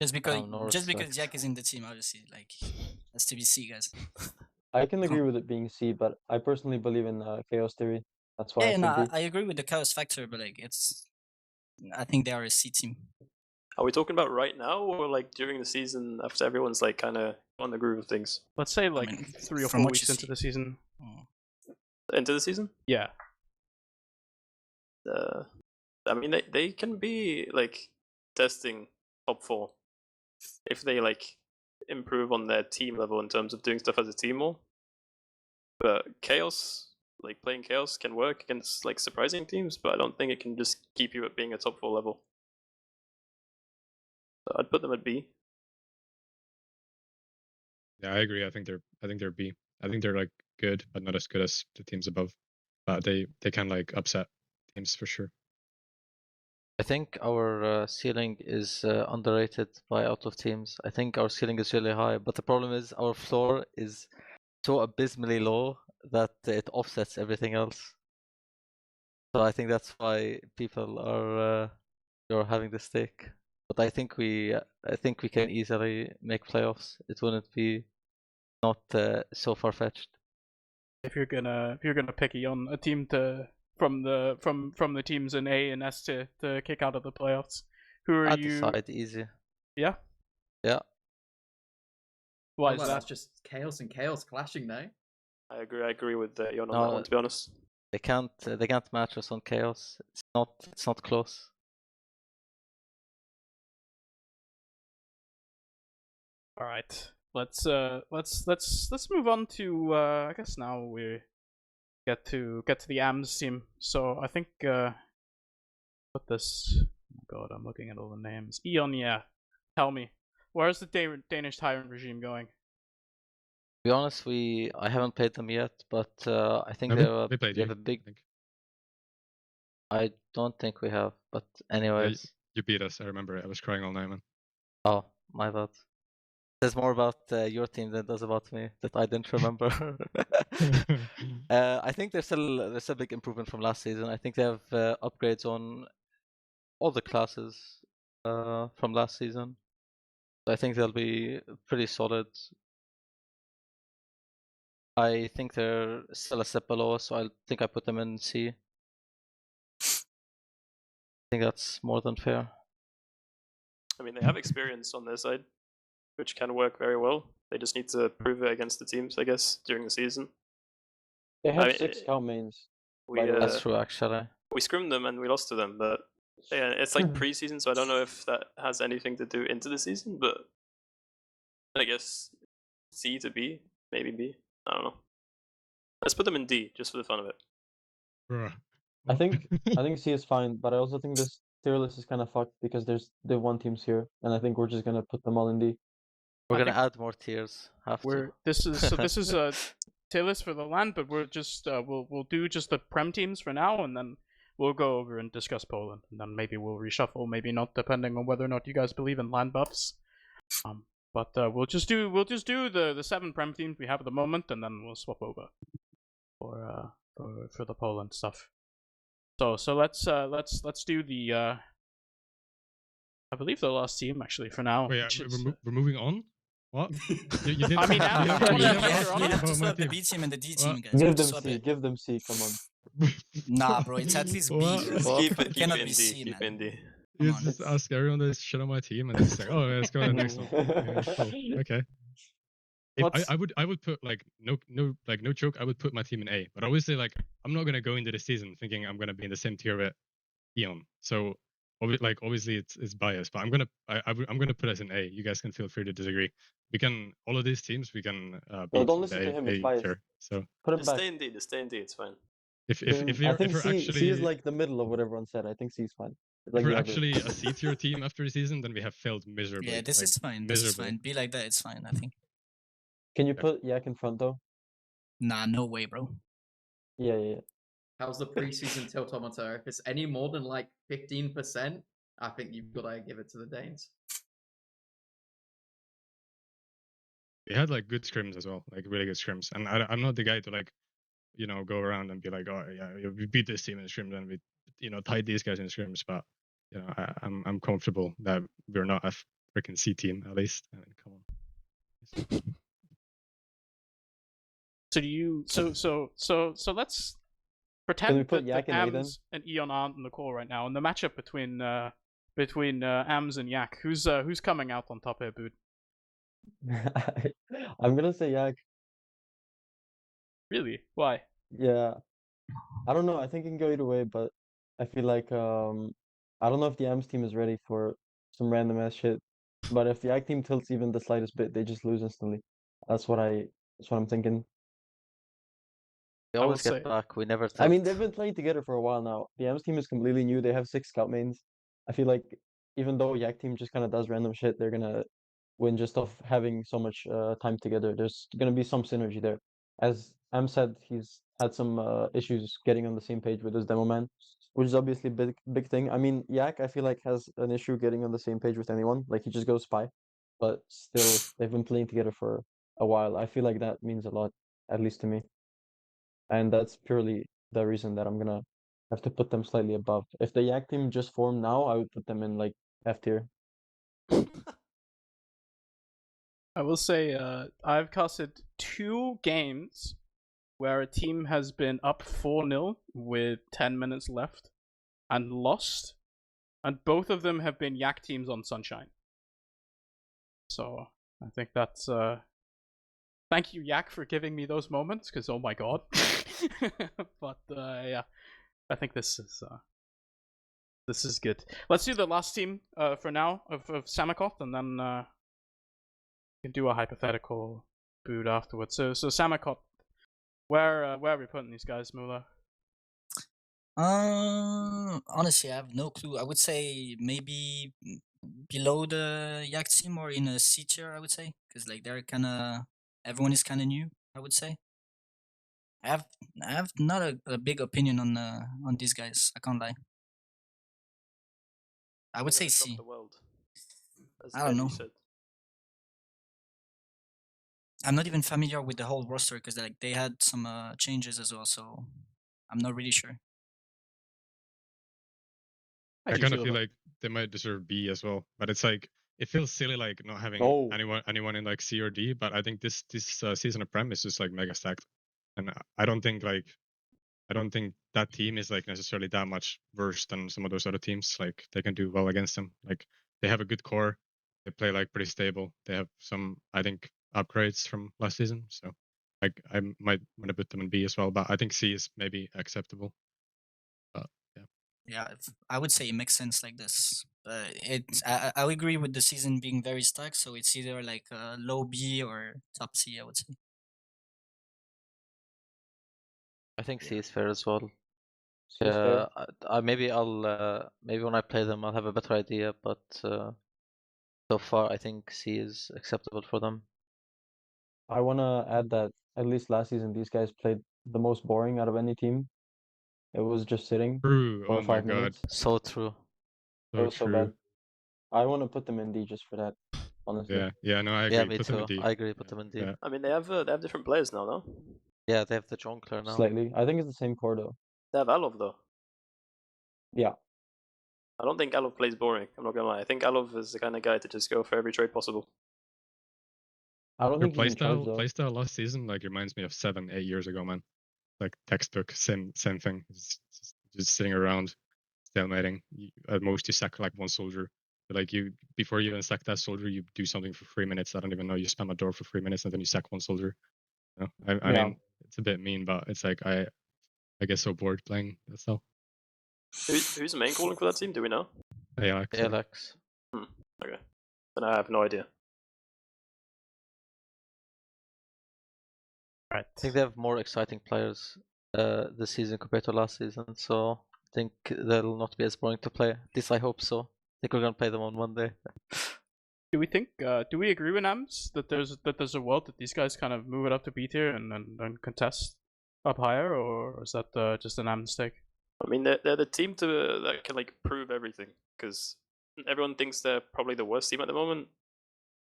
Just because Jack is in the team, obviously, like, has to be C, guys. I can agree with it being C, but I personally believe in chaos theory. That's why I said B. I agree with the chaos factor, but like, I think they are a C team. Are we talking about right now, or like during the season after everyone's like kind of on the groove of things? Let's say like 3 or 4 weeks into the season. Into the season? Yeah. I mean, they can be like testing top 4 if they like improve on their team level in terms of doing stuff as a team more. But chaos, like playing chaos, can work against like surprising teams, but I don't think it can just keep you at being a top 4 level. So I'd put them at B. Yeah, I agree. I think they're B. I think they're like good, but not as good as the teams above. But they can like upset teams for sure. I think our ceiling is underrated by a lot of teams. I think our ceiling is really high, but the problem is our floor is so abysmally low that it offsets everything else. So I think that's why people are having this stake. But I think we can easily make playoffs. It wouldn't be not so far fetched. If you're gonna pick on a team from the teams in A and S to kick out of the playoffs, who are you? Decide easy. Yeah. Yeah. Why is Well, that? that's just chaos and chaos clashing, no? I agree with Jon on that one, to be honest. They can't match us on chaos. It's not close. All right. Let's move on to I guess now we get to the AMS team. So I think put this. Oh God, I'm looking at all the names. Eon, yeah. Tell me, where's the Danish tyrant regime going? To be honest, I haven't played them yet, but I think we played they you, have a big. I think. I don't think we have, but anyways. You beat us. I remember it. I was crying all night, man. Oh, my bad. There's more about your team than does about me that I didn't remember. I think there's a big improvement from last season. I think they have upgrades on all the classes from last season. I think they'll be pretty solid. I think they're still a step below us, so I think I put them in C. I think that's more than fair. I mean, they have experience on their side, which can work very well. They just need to prove it against the teams, I guess, during the season. They have 6 scout mains. That's true, actually. We scrimmed them and we lost to them, but yeah, it's like pre-season, so I don't know if that has anything to do into the season, but I guess C to B, maybe B. I don't know. Let's put them in D, just for the fun of it. Bruh. I think C is fine, but I also think this tier list is kind of fucked because there's Div 1 teams here, and I think we're just gonna put them all in D. We're I gonna think add more tiers. Have to. We're this is a tier list for the LAN, but we're just we'll do just the Prem teams for now, and then we'll go over and discuss poLANd, and then maybe we'll reshuffle, maybe not, depending on whether or not you guys believe in LAN buffs. But we'll just do the 7 Prem teams we have at the moment, and then we'll swap over for the poLANd stuff. So let's do the I believe the last team actually for now. Wait, which is, we're moving on. What? You didn't, I mean, you Am, didn't- you you wanna didn't have ask later me on? You have to about my swap the team. B team and the D What? team, guys. You Give have to them swap C. it. Give them C. Come on. Nah, bro, it's at least B. What? Just Well, keep It cannot it be in C, D. Keep man. in D. Come You on. just ask everyone to shit on my team, and it's like, oh, let's go to the next one. Yeah, cool. Okay. If What's- I would put like no joke, I would put my team in A. But obviously, like, I'm not gonna go into the season thinking I'm gonna be in the same tier with Eon. So obviously it's biased, but I'm gonna put us in A. You guys can feel free to disagree. We can, all of these teams we can No, beat don't listen to him, it's A biased. tier. So Put him Just back. stay in D. Just stay in D. It's fine. if I think we're C actually is like the middle of what everyone said. I think C is fine. It's like if we're the average. actually a C tier team after the season, then we have failed miserably. Yeah, this like, is fine. This is miserably. fine. Be like that, it's fine, I think. Can you put Yak in front though? Nah, no way, bro. Yeah. How's the preseason tiltometer? If it's any more than like 15%, I think you've got to give it to the Danes. We had like good scrims as well, like really good scrims. And I'm not the guy to like, go around and be like, oh yeah, we beat this team in scrims and we, tied these guys in scrims. But I'm comfortable that we're not a freaking C team at least. I mean, come on. So do you so let's pretend we put that Yak the in A then? AMS and Eon aren't in the call right now, and the matchup between AMS and Yak, who's coming out on top here, Boot? I'm gonna say Yak. Really? Why? Yeah. I don't know. I think it can go either way, but I feel like I don't know if the AMS team is ready for some random ass shit. But if the Yak team tilts even the slightest bit, they just lose instantly. That's what I'm thinking. We I will always get say- back. We never. I mean, tilt. they've been playing together for a while now. The AMS team is completely new. They have 6 scout mains. I feel like even though Yak team just kind of does random shit, they're gonna win just off having so much time together. There's gonna be some synergy there. As Am said, he's had some issues getting on the same page with his demo man, which is obviously big thing. I mean, Yak I feel like has an issue getting on the same page with anyone. Like he just goes spy, but still they've been playing together for a while. I feel like that means a lot, at least to me. And that's purely the reason that I'm gonna have to put them slightly above. If the Yak team just formed now, I would put them in like F tier. I will say I've casted 2 games where a team has been up 4-0 with 10 minutes left and lost, and both of them have been Yak teams on Sunshine. So I think that's thank you, Yak, for giving me those moments, because oh my god. But yeah, I think this is good. Let's do the last team for now of Samakot, and then we can do a hypothetical boot afterwards. So Samakot, where are we putting these guys, Mula? Honestly, I have no clue. I would say maybe below the Yak team or in a C tier, I would say, because like they're everyone is kind of new. I would say. I have not a big opinion on these guys. I can't lie. I would say They're top C. the world, as I don't Eddie know. said. I'm not even familiar with the whole roster because like they had some changes as well, so I'm not really sure. I How do you kind of feel about- like they might deserve B as well, but it's like it feels silly like not having Oh. anyone in like C or D. But I think this season of Prem is just like mega stacked, and I don't think that team is like necessarily that much worse than some of those other teams. Like they can do well against them. Like they have a good core. They play like pretty stable. They have some, I think, upgrades from last season. So like I might want to put them in B as well, but I think C is maybe acceptable. Yeah, I would say it makes sense like this. I agree with the season being very stacked, so it's either like low B or top C, I would say. I think C is fair as well. Seems fair. Maybe maybe when I play them I'll have a better idea, but so far I think C is acceptable for them. I want to add that at least last season these guys played the most boring out of any team. It was just sitting True. for Oh my 5 god. minutes. So true. It So was so true. bad. I want to put them in D just for that, honestly. Yeah. Yeah. No, I agree. Yeah, me Put them in too. D. I agree. Put them in D. Yeah. I mean, they have different players now, no? Yeah, they have the jungler now. Slightly. I think it's the same core though. They have Alov though. Yeah. I don't think Alov plays boring. I'm not gonna lie. I think Alov is the kind of guy to just go for every trade possible. I don't Your think you can charge though. playstyle last season like reminds me of 7-8 years ago, man. Like textbook, same thing. It's just sitting around, stalemating. At most, you sack like one soldier. But like before you even sack that soldier, you do something for 3 minutes. I don't even know. You spam a door for 3 minutes and then you sack one soldier. You know? I Yeah. mean, it's a bit mean, but it's like I get so bored playing that stuff. Who's the main calling for that team? Do we know? Alex. Alex. Okay. Then I have no idea. Right. I think they have more exciting players this season compared to last season, so I think they'll not be as boring to play. At least I hope so. I think we're gonna play them on Monday. Do we think? Do we agree with Ams that there's a world that these guys kind of move it up to B tier and contest up higher, or is that just an Ams mistake? I mean, they're the team that can like prove everything, because everyone thinks they're probably the worst team at the moment,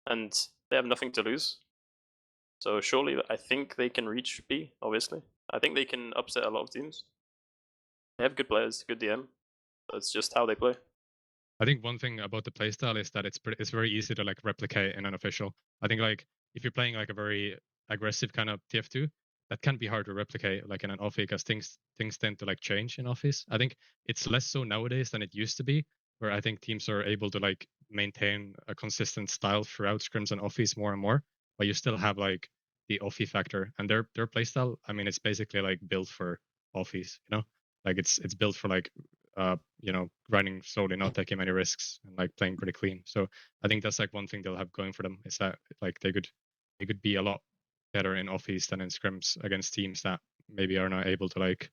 and they have nothing to lose. So surely, I think they can reach B. Obviously, I think they can upset a lot of teams. They have good players, good DM. That's just how they play. I think one thing about the playstyle is that it's very easy to like replicate in an official. I think like if you're playing like a very aggressive kind of TF2, that can be hard to replicate like in an offie because things tend to like change in office. I think it's less so nowadays than it used to be, where I think teams are able to like maintain a consistent style throughout scrims and offies more and more, but you still have like the offie factor and their playstyle. I mean, it's basically like built for offies, you know, like it's built for like you know, grinding slowly, not taking many risks, and like playing pretty clean. So I think that's like one thing they'll have going for them is that like they could be a lot better in office than in scrims against teams that maybe are not able to like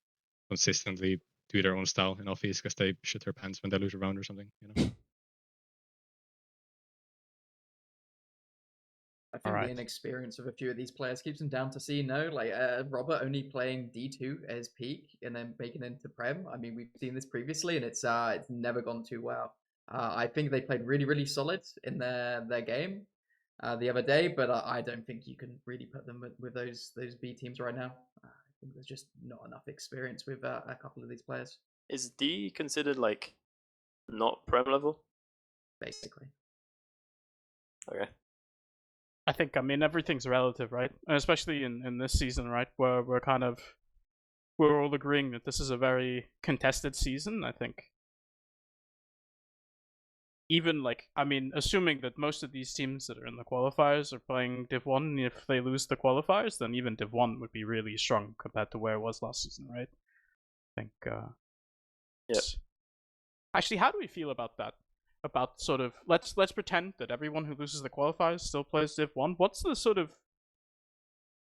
consistently do their own style in office because they shit their pants when they lose a round or something, you know. I think the inexperience of a few of these players keeps them down to C. No, like Robert only playing D2 at his peak and then making it into Prem. I mean, we've seen this previously, and it's never gone too well. I think they played really solid in their game the other day, but I don't think you can really put them with those B teams right now. I think there's just not enough experience with a couple of these players. Is D considered like not Prem level? Basically. Okay. I think, I mean, everything's relative, right? And especially in this season, right? Where we're all agreeing that this is a very contested season, I think. Even like, I mean, assuming that most of these teams that are in the qualifiers are playing Div 1, if they lose the qualifiers, then even Div 1 would be really strong compared to where it was last season, right? I think, yeah. Actually, how do we feel about that? About sort of, let's pretend that everyone who loses the qualifiers still plays Div 1. What's the sort of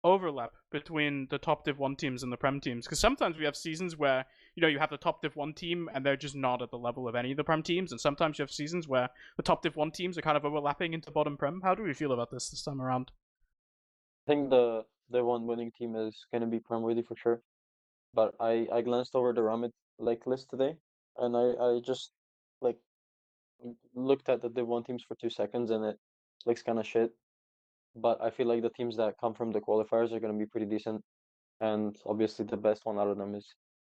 overlap between the top Div 1 teams and the Prem teams? Because sometimes we have seasons where, you know, you have the top Div 1 team and they're just not at the level of any of the Prem teams, and sometimes you have seasons where the top Div 1 teams are kind of overlapping into bottom Prem. How do we feel about this time around? I think the one winning team is going to be Prem worthy for sure. But I glanced over the Ramit like list today, and I just like looked at the Div 1 teams for 2 seconds, and it looks kind of shit. But I feel like the teams that come from the qualifiers are going to be pretty decent, and obviously the best one out of them is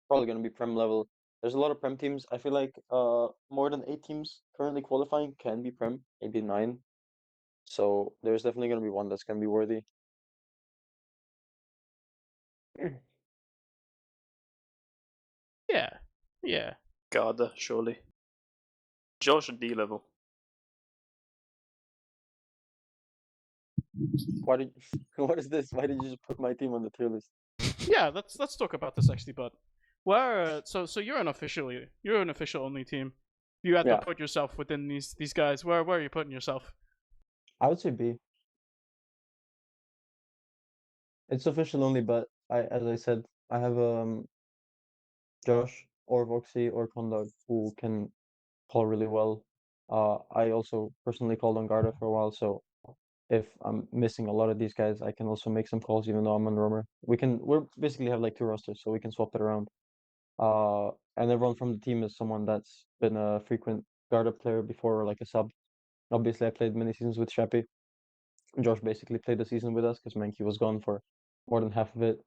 probably going to be Prem level. There's a lot of Prem teams. I feel like more than 8 teams currently qualifying can be Prem, maybe 9. So there's definitely going to be one that's going to be worthy. Yeah. Garda, surely. Josh at D level. Why did what is this? Why did you just put my team on the tier list? Yeah, let's talk about this actually, but where so you're an official only team. You had to put yourself within these guys. Where are you putting yourself? I would say B. It's official only, but as I said, I have Josh or Voxy or Kondog who can call really well. I also personally called on Garda for a while, so if I'm missing a lot of these guys, I can also make some calls even though I'm on roamer. We're basically have like 2 rosters, so we can swap it around. And everyone from the team is someone that's been a frequent Garda player before or like a sub. Obviously, I played many seasons with Shappy. Josh basically played the season with us because Mankey was gone for more than half of it.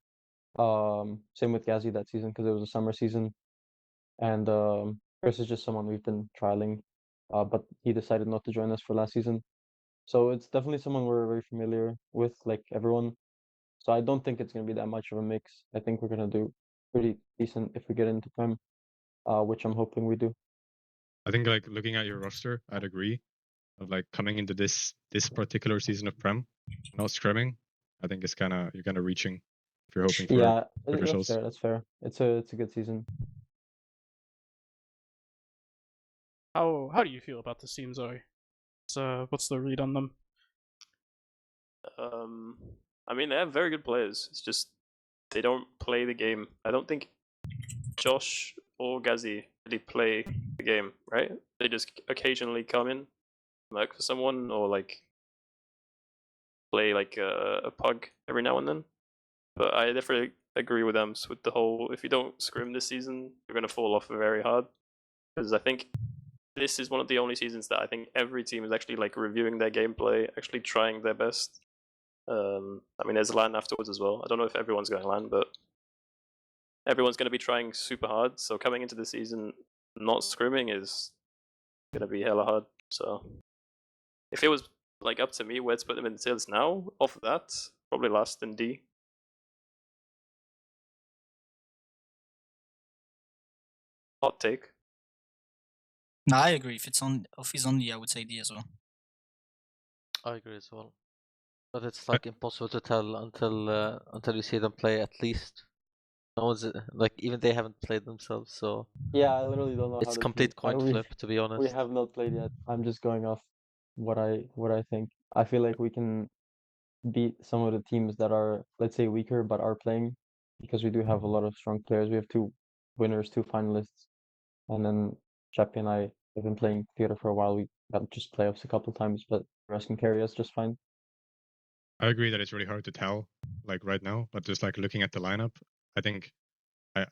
Same with Ghazi that season because it was a summer season. And Chris is just someone we've been trialing, but he decided not to join us for last season. So it's definitely someone we're very familiar with, like everyone. So I don't think it's going to be that much of a mix. I think we're going to do pretty decent if we get into Prem, which I'm hoping we do. I think like looking at your roster, I'd agree. Of like coming into this particular season of Prem, not scrimming, I think you're kind of reaching if you're hoping for Yeah, good that's results. fair. That's fair. It's a good season. How do you feel about this team, Zoe? What's the read on them? I mean, they have very good players. It's just they don't play the game. I don't think Josh or Ghazi really play the game, right? They just occasionally come in, work for someone, or like play like a pug every now and then. But I definitely agree with them with the whole, if you don't scrim this season, you're going to fall off very hard. Because I think this is one of the only seasons that I think every team is actually like reviewing their gameplay, actually trying their best. I mean, there's LAN afterwards as well. I don't know if everyone's going LAN, but everyone's going to be trying super hard. So coming into the season not scrimming is going to be hella hard. So if it was like up to me where to put them in the tier list now, off of that, probably last in D. Hot take. No, I agree. If he's on D, I would say D as well. I agree as well. But it's like impossible to tell until you see them play at least. No one's like even they haven't played themselves, so Yeah, I literally don't know it's how complete coin flip to be honest. We have not played yet. I'm just going off what I think. I feel like we can beat some of the teams that are, let's say, weaker but are playing because we do have a lot of strong players. We have 2 winners, 2 finalists, and then Chappie and I have been playing theater for a while. We got just playoffs a couple times, but the rest can carry us just fine. I agree that it's really hard to tell like right now, but just like looking at the lineup, I think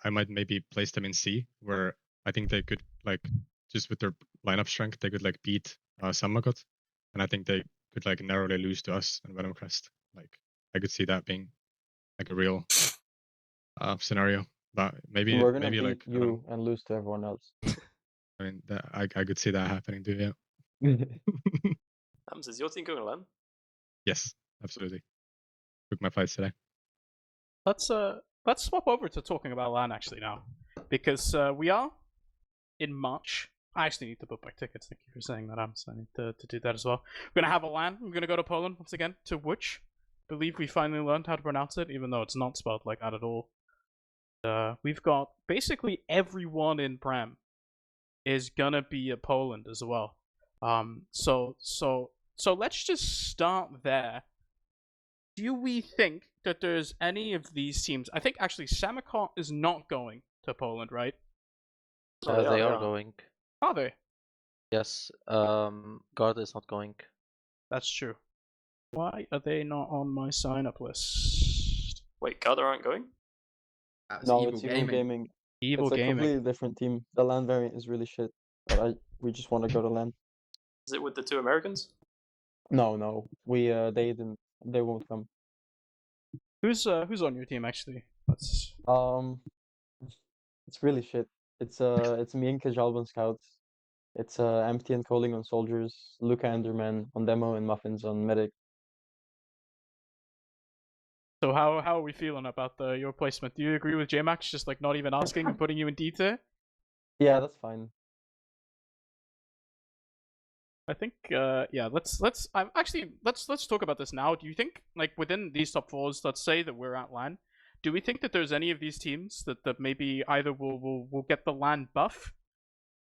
I might maybe place them in C, where I think they could like just with their lineup strength they could like beat Sammagot, and I think they could like narrowly lose to us and Venom Crest. Like I could see that being like a real scenario, but maybe We're gonna maybe beat like I don't know. you and lose to everyone else. I mean, I could see that happening too. Yeah. Hams, is your team going LAN? Yes, absolutely. Took my fights today. Let's swap over to talking about LAN actually now, because we are in March. I actually need to book my tickets. Thank you for saying that, Ams. I need to do that as well. We're gonna have a LAN. We're gonna go to Poland once again, to which I believe we finally learned how to pronounce it, even though it's not spelled like that at all. We've got basically everyone in Prem is gonna be a Poland as well. So let's just start there. Do we think that there's any of these teams? I think actually Samicot is not going to Poland, right? They are going. Are they? Yes. Garda is not going. That's true. Why are they not on my sign-up list? Wait, Garda aren't going? That's No, Evil it's Evil Gaming. Gaming. Evil It's a Gaming. completely different team. The LAN variant is really shit, but we just want to go to LAN. Is it with the 2 Americans? No, they won't come. Who's on your team actually? Let's. It's really shit. It's me and Kajal on scouts. It's Empty and Calling on soldiers, Luca Enderman on demo, and Muffins on medic. So how are we feeling about your placement? Do you agree with JMax just like not even asking and putting you in D tier? Yeah, that's fine. I think yeah, let's talk about this now. Do you think like within these top 4s, let's say that we're at LAN, do we think that there's any of these teams that maybe either will get the LAN buff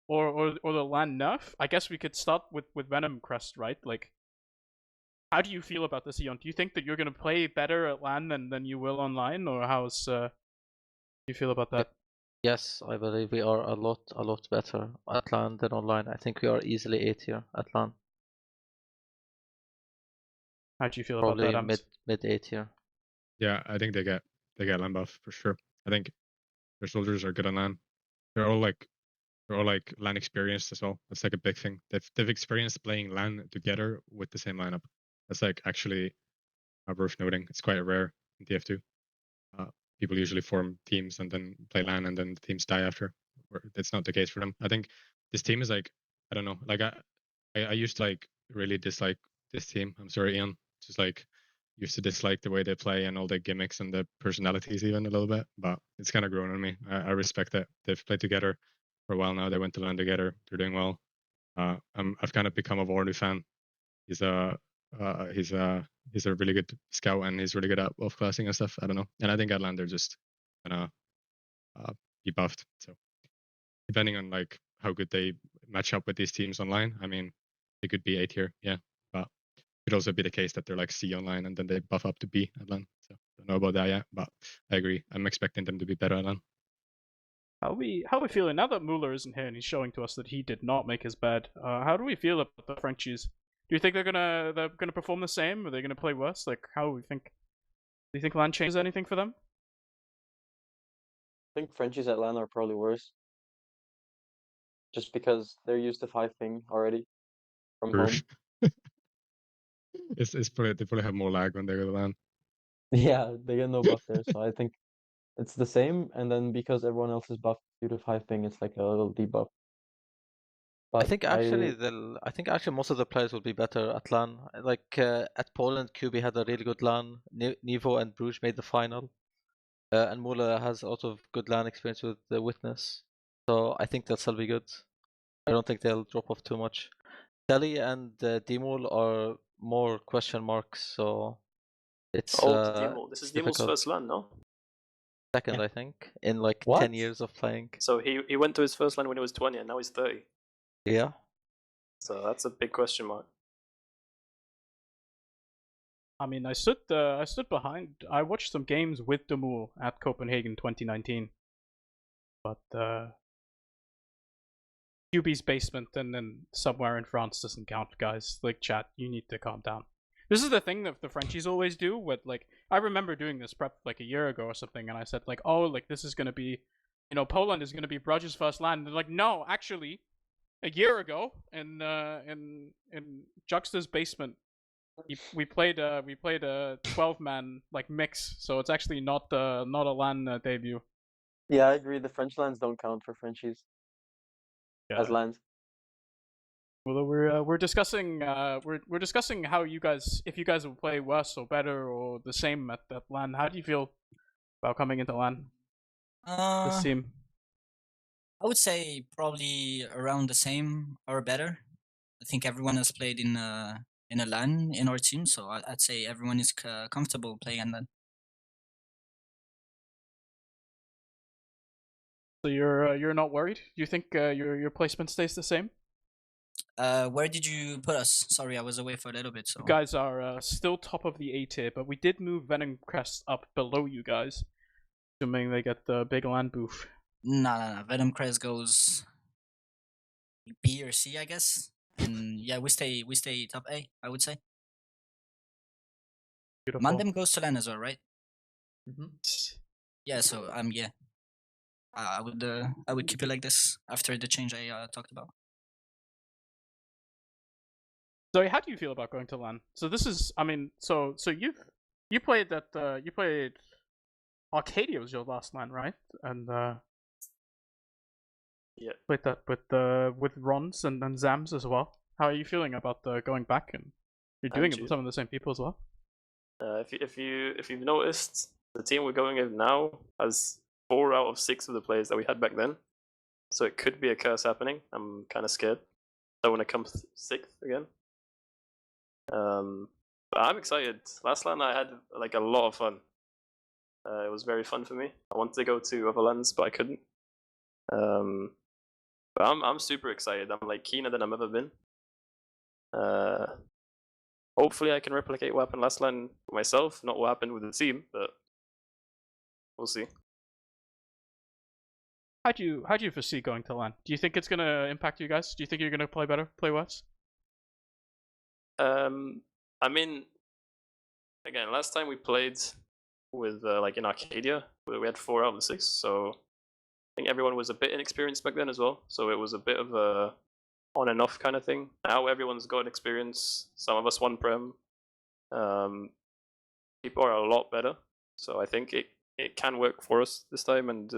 or the LAN nerf? I guess we could start with Venom Crest, right? Like, how do you feel about this, Eon? Do you think that you're gonna play better at LAN than you will online, or how's you feel about that? Yes, I believe we are a lot better at LAN than online. I think we are easily A tier at LAN. How do you feel about Probably that, Ams? mid A tier. Yeah, I think they get LAN buff for sure. I think their soldiers are good on LAN. They're all like LAN experienced as well. That's like a big thing. They've experienced playing LAN together with the same lineup. That's like actually worth noting. It's quite rare in TF2. People usually form teams and then play LAN and then the teams die after. That's not the case for them. I think this team is like, I don't know, like I used to like really dislike this team. I'm sorry, Ian. Just like used to dislike the way they play and all the gimmicks and the personalities even a little bit, but it's kind of grown on me. I respect that they've played together for a while now. They went to LAN together. They're doing well. I've kind of become a Warnu fan. He's a really good scout and he's really good at off classing and stuff. I don't know. And I think at LAN they're just gonna be buffed. So depending on like how good they match up with these teams online, I mean, they could be A tier, yeah. But it could also be the case that they're like C online and then they buff up to B at LAN. So don't know about that yet, but I agree. I'm expecting them to be better at LAN. How are we feeling now that Mueller isn't here and he's showing to us that he did not make his bed? How do we feel about the Frenchies? Do you think they're gonna perform the same? Are they gonna play worse? Like, how do we think? Do you think LAN changes anything for them? I think Frenchies at LAN are probably worse. Just because they're used to 5 ping already from home. It's probably they probably have more lag when they go to LAN. Yeah, they get no buff there, so I think it's the same, and then because everyone else is buffed due to 5 ping, it's like a little debuff. But I think actually most of the players will be better at LAN. Like at poLANd, QB had a really good LAN. Nevo and Bruges made the final, and Mula has a lot of good LAN experience with the Witness. So I think they'll still be good. I don't think they'll drop off too much. Telly and Demol are more question marks, so it's Demol. This is Demol's difficult. first LAN, no? Second, Yeah. I think, in like What? 10 years of playing. So he went to his first LAN when he was 20 and now he's 30. Yeah. So that's a big question mark. I mean, I stood behind. I watched some games with Demul at Copenhagen 2019, but QB's basement and then somewhere in France doesn't count, guys. Like, chat, you need to calm down. This is the thing that the Frenchies always do. With like, I remember doing this prep like a year ago or something, and I said like, oh, like this is gonna be, you know, PoLANd is gonna be Brudge's first LAN. And they're like, no, actually, a year ago in Juxta's basement, we played a 12-man like mix, so it's actually not a LAN debut. Yeah, I agree. The French LANs don't count for Frenchies as LANs. Well, we're discussing we're discussing how you guys, if you guys will play worse or better or the same at LAN. How do you feel about coming into LAN this team? I would say probably around the same or better. I think everyone has played in a LAN in our team, so I'd say everyone is comfortable playing in LAN. So you're not worried? Do you think your placement stays the same? Where did you put us? Sorry, I was away for a little bit. So you guys are still top of the A tier, but we did move Venom Crest up below you guys, assuming they get the big LAN boof. No. Venom Crest goes B or C, I guess. And yeah, we stay top A, I would say. Beautiful. Mandem goes to LAN as well, right? Mm-hmm. Yeah, so yeah. I would keep it like this after the change I talked about. So how do you feel about going to LAN? So this is, I mean, so you played that you played Arcadia was your last LAN, right? And yeah, played that with Rons and Zams as well. How are you feeling about going back, and you're doing it with some of the same people as well? If you've noticed, the team we're going with now has 4 out of 6 of the players that we had back then, so it could be a curse happening. I'm kind of scared. I want to come 6th again. But I'm excited. Last LAN I had like a lot of fun. It was very fun for me. I wanted to go to other LANs, but I couldn't. But I'm super excited. I'm like keener than I've ever been. Hopefully I can replicate what happened last LAN myself, not what happened with the team, but we'll see. How do you foresee going to LAN? Do you think it's gonna impact you guys? Do you think you're gonna play better, play worse? I mean, again, last time we played with like in Arcadia, we had 4 out of the 6, so I think everyone was a bit inexperienced back then as well. So it was a bit of a on and off kind of thing. Now everyone's got experience. Some of us won Prem. People are a lot better, so I think it can work for us this time, and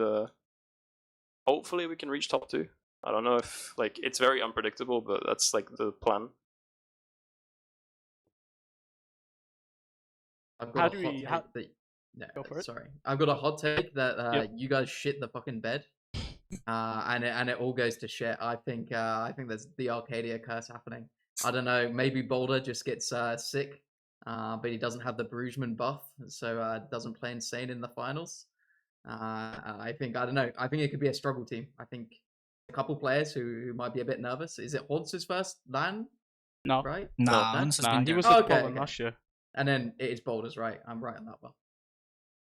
hopefully we can reach top 2. I don't know if like it's very unpredictable, but that's like the plan. I've How got do a hot we- take how- that. No, Go for it. sorry. I've got a hot take that Yep. you guys shit the fucking bed, and it all goes to shit. I think there's the Arcadia curse happening. I don't know. Maybe Boulder just gets sick, but he doesn't have the Brugesman buff, so doesn't play insane in the finals. I don't know. I think it could be a struggle team. I think a couple players who might be a bit nervous. Is it Haunts' first LAN? No. Right? Nah, No? Hans has Nah, been he there. was Oh, at okay, Poland okay. last year. And then it is Boulder's, right? I'm right on that one.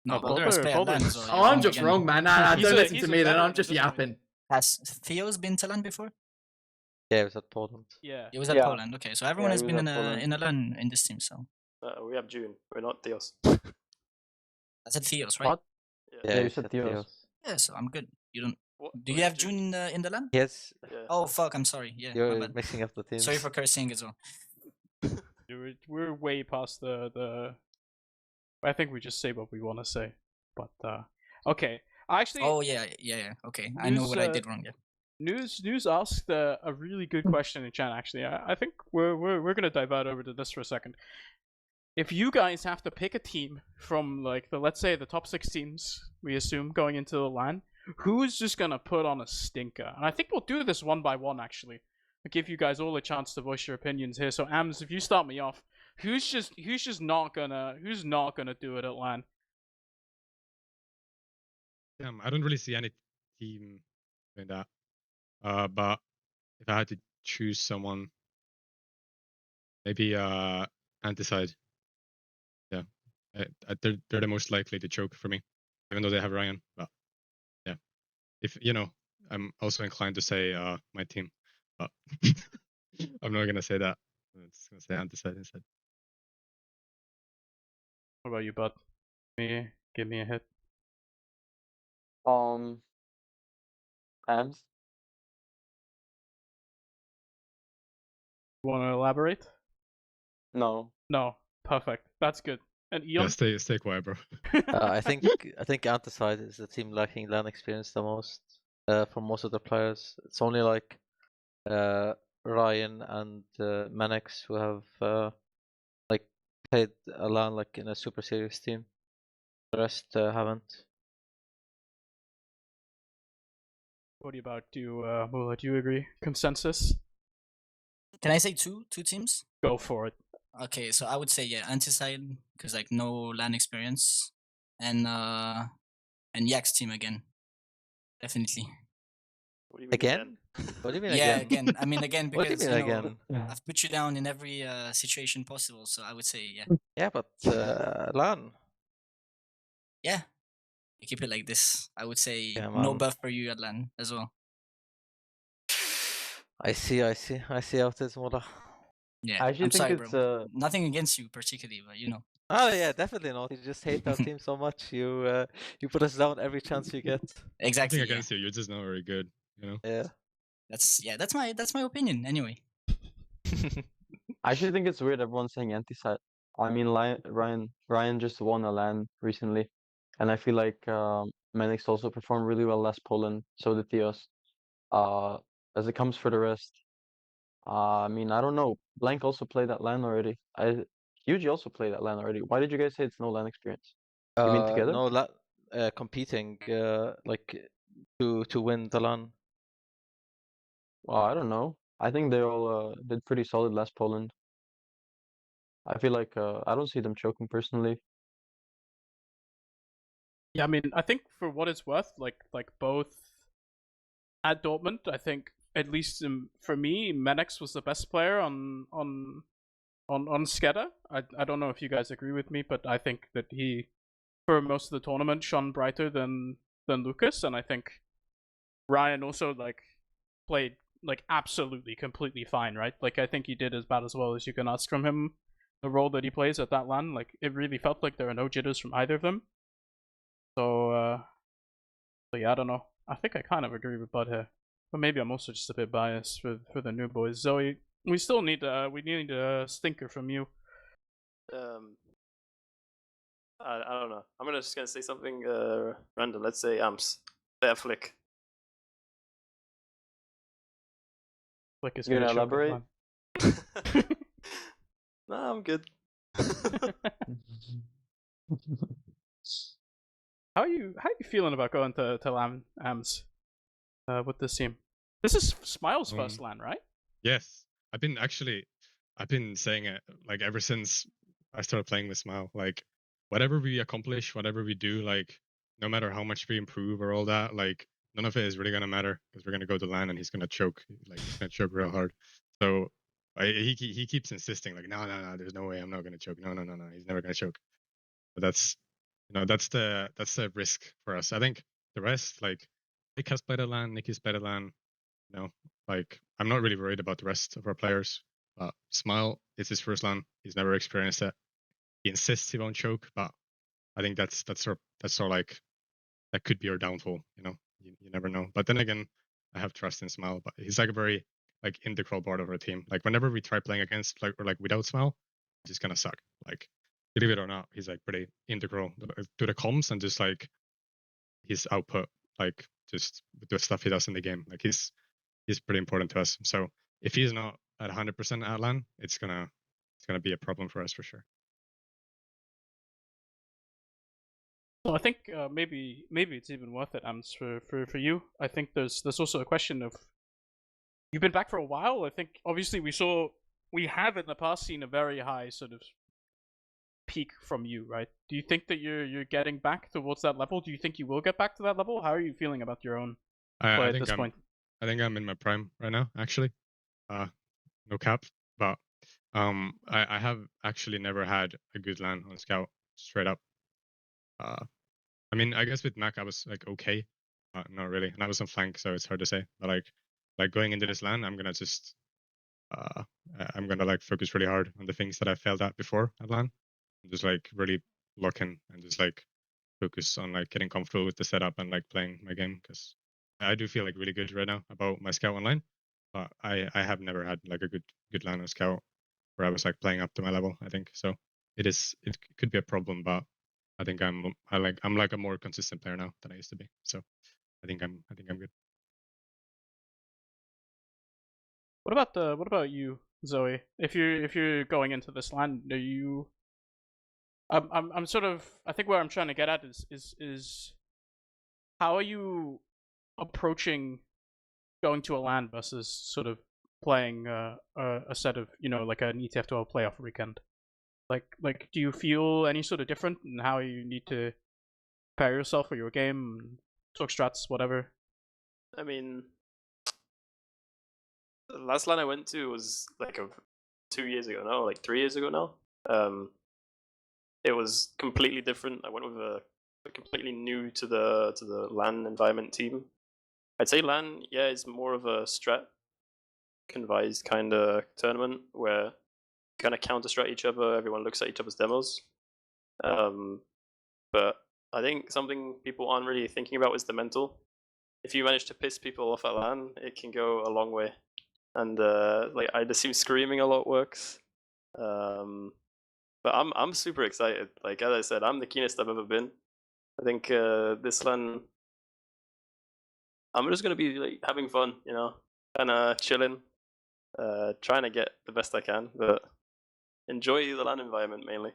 No, No, Boulder has played at Boulder LAN, is- so Oh, you're I'm wrong just again. wrong, man. Nah, He's don't a- listen he's to a me, then veteran I'm at just this point. yapping. Has Theo's been to LAN before? Yeah, it was at Poland. Yeah. It was at Yeah. Poland. Okay, so everyone he has was been at in Poland. a LAN in this team. So We have June. We're not Theos. that's at Theo's, right? What? Yeah, you he said said Theos. Yeah, so I'm good. You don't. What? Do Oh, you yeah, have June in the LAN? Yes, Yeah. Oh fuck! I'm sorry. Yeah, my you're bad. mixing up the teams. Sorry for cursing as well. We're way past the. I think we just say what we want to say, but okay. Actually, Oh yeah. Okay, I know News, what I did wrong. Yeah. News asked a really good question in chat. Actually, I think we're gonna divert over to this for a second. If you guys have to pick a team from like let's say the top 6 teams, we assume going into the LAN, who's just gonna put on a stinker? And I think we'll do this one by one. Actually, I'll give you guys all a chance to voice your opinions here. So Ams, if you start me off, who's not gonna do it at LAN? I don't really see any team doing that. But if I had to choose someone, maybe Anticide. Yeah, they're the most likely to choke for me, even though they have Ryan. But yeah, if I'm also inclined to say my team, but I'm not gonna say that. I'm just gonna say Anticide instead. What about you, Bud? Give me a hit. Ams? Want to elaborate? No. No. Perfect. That's good. And Yeah, Eon? stay quiet, bro. I think Anticide is the team lacking LAN experience the most for most of the players. It's only like Ryan and Manix who have like played a LAN like in a super serious team. The rest haven't. What about you, Mula? Do you agree? Consensus? Can I say two teams? Go for it. Okay, so I would say Anticide because like no LAN experience, and Yak's team again, definitely. What do you mean Again? What do you mean Yeah, again? again. I mean again What do you because mean know, again? I've put you down in every situation possible, so I would say Yeah, but LAN. yeah. You keep it like this. I would say Yeah, no man. buff for you at LAN as well. I see how it is, Mola. Yeah, I actually I'm think sorry, it's bro. Nothing against you particularly, but you know. Oh yeah, definitely not. You just hate our team so much. You put us down every chance you get. Exactly. Nothing Yeah. against you. You're just not very good. Yeah. That's my opinion anyway. I actually think it's weird everyone's saying anti-side. I mean, Ryan just won a LAN recently, and I feel like Manix also performed really well last Poland. So did Theos. As it comes for the rest, I mean, I don't know. Blank also played that LAN already. Yuji also played that LAN already. Why did you guys say it's no LAN experience? You mean together? No, competing like to win the LAN. Well, I don't know. I think they all did pretty solid last Poland. I feel like I don't see them choking personally. Yeah, I mean, I think for what it's worth, like both at Dortmund, I think at least for me, Manix was the best player on Skeda. I don't know if you guys agree with me, but I think that he, for most of the tournament, shone brighter than Lucas, and I think Ryan also like played like absolutely completely fine, right? Like I think he did as bad as well as you can ask from him. The role that he plays at that LAN, like it really felt like there are no jitters from either of them. So yeah, I don't know. I think I kind of agree with Bud here, but maybe I'm also just a bit biased for the new boys. Zoe, we still need a stinker from you. I don't know. I'm just gonna say something random. Let's say amps. Their flick. Like is You gonna gonna choke elaborate? Nah, I'm good. How are you feeling about going to LAN AMS with this team? This is Smile's first LAN, right? Yes, I've been saying it like ever since I started playing with Smile. Like whatever we accomplish, whatever we do, like no matter how much we improve or all that, like none of it is really gonna matter because we're gonna go to LAN and he's gonna choke. Like he's gonna choke real hard. So he keeps insisting like no, there's no way I'm not gonna choke. No, he's never gonna choke. But that's that's the risk for us. I think the rest, like Nick has played a LAN, Nicky's played a LAN. Like I'm not really worried about the rest of our players. Smile is his first LAN. He's never experienced it. He insists he won't choke, but I think that's sort of like that could be our downfall. You never know. But then again, I have trust in Smile. But he's like a very like integral part of our team. Like whenever we try playing against or without Smile, it's just gonna suck. Like believe it or not, he's like pretty integral to the comms and just like his output, like just the stuff he does in the game. Like he's pretty important to us. So if he's not at 100% at LAN, it's gonna be a problem for us for sure. So I think maybe it's even worth it, Ams, for you. I think there's also a question of you've been back for a while. I think obviously we have in the past seen a very high sort of peak from you, right? Do you think that you're getting back towards that level? Do you think you will get back to that level? How are you feeling about your own play at this point? I think I'm in my prime right now, actually. No cap, but I have actually never had a good LAN on Scout straight up. I mean, I guess with Mac I was like okay, not really, and I was on flank, so it's hard to say. But like going into this LAN, I'm gonna like focus really hard on the things that I failed at before at LAN, and just like really lock in and just like focus on like getting comfortable with the setup and like playing my game, because I do feel like really good right now about my Scout online, but I have never had like a good LAN on Scout where I was like playing up to my level. I think so. It could be a problem, but I think I'm like a more consistent player now than I used to be. So I think I'm good. What about you, Zoe? If you're going into this LAN, are you? I'm sort of. I think where I'm trying to get at is how are you approaching going to a LAN versus sort of playing a set of like an ETF2L playoff weekend? Like do you feel any sort of different in how you need to prepare yourself for your game, talk strats, whatever? I mean, the last LAN I went to was like 2 years ago now, like 3 years ago now. It was completely different. I went with a completely new to the LAN environment team. I'd say LAN, yeah, is more of a strat convised kind of tournament where kind of counter strat each other. Everyone looks at each other's demos. But I think something people aren't really thinking about is the mental. If you manage to piss people off at LAN, it can go a long way. And like I assume screaming a lot works. But I'm super excited. Like as I said, I'm the keenest I've ever been. I think this LAN, I'm just gonna be like having fun, kind of chilling, trying to get the best I can, but enjoy the LAN environment mainly.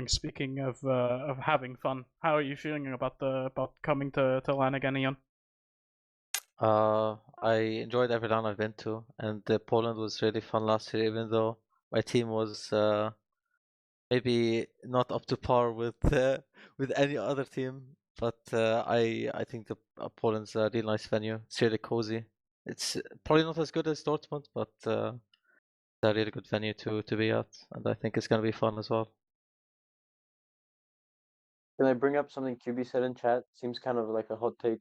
Speaking of having fun, how are you feeling about coming to LAN again, Ian? I enjoyed every LAN I've been to, and Poland was really fun last year, even though my team was maybe not up to par with any other team. But I think the Poland's a really nice venue. It's really cozy. It's probably not as good as Dortmund, but it's a really good venue to be at, and I think it's gonna be fun as well. Can I bring up something QB said in chat? Seems kind of like a hot take.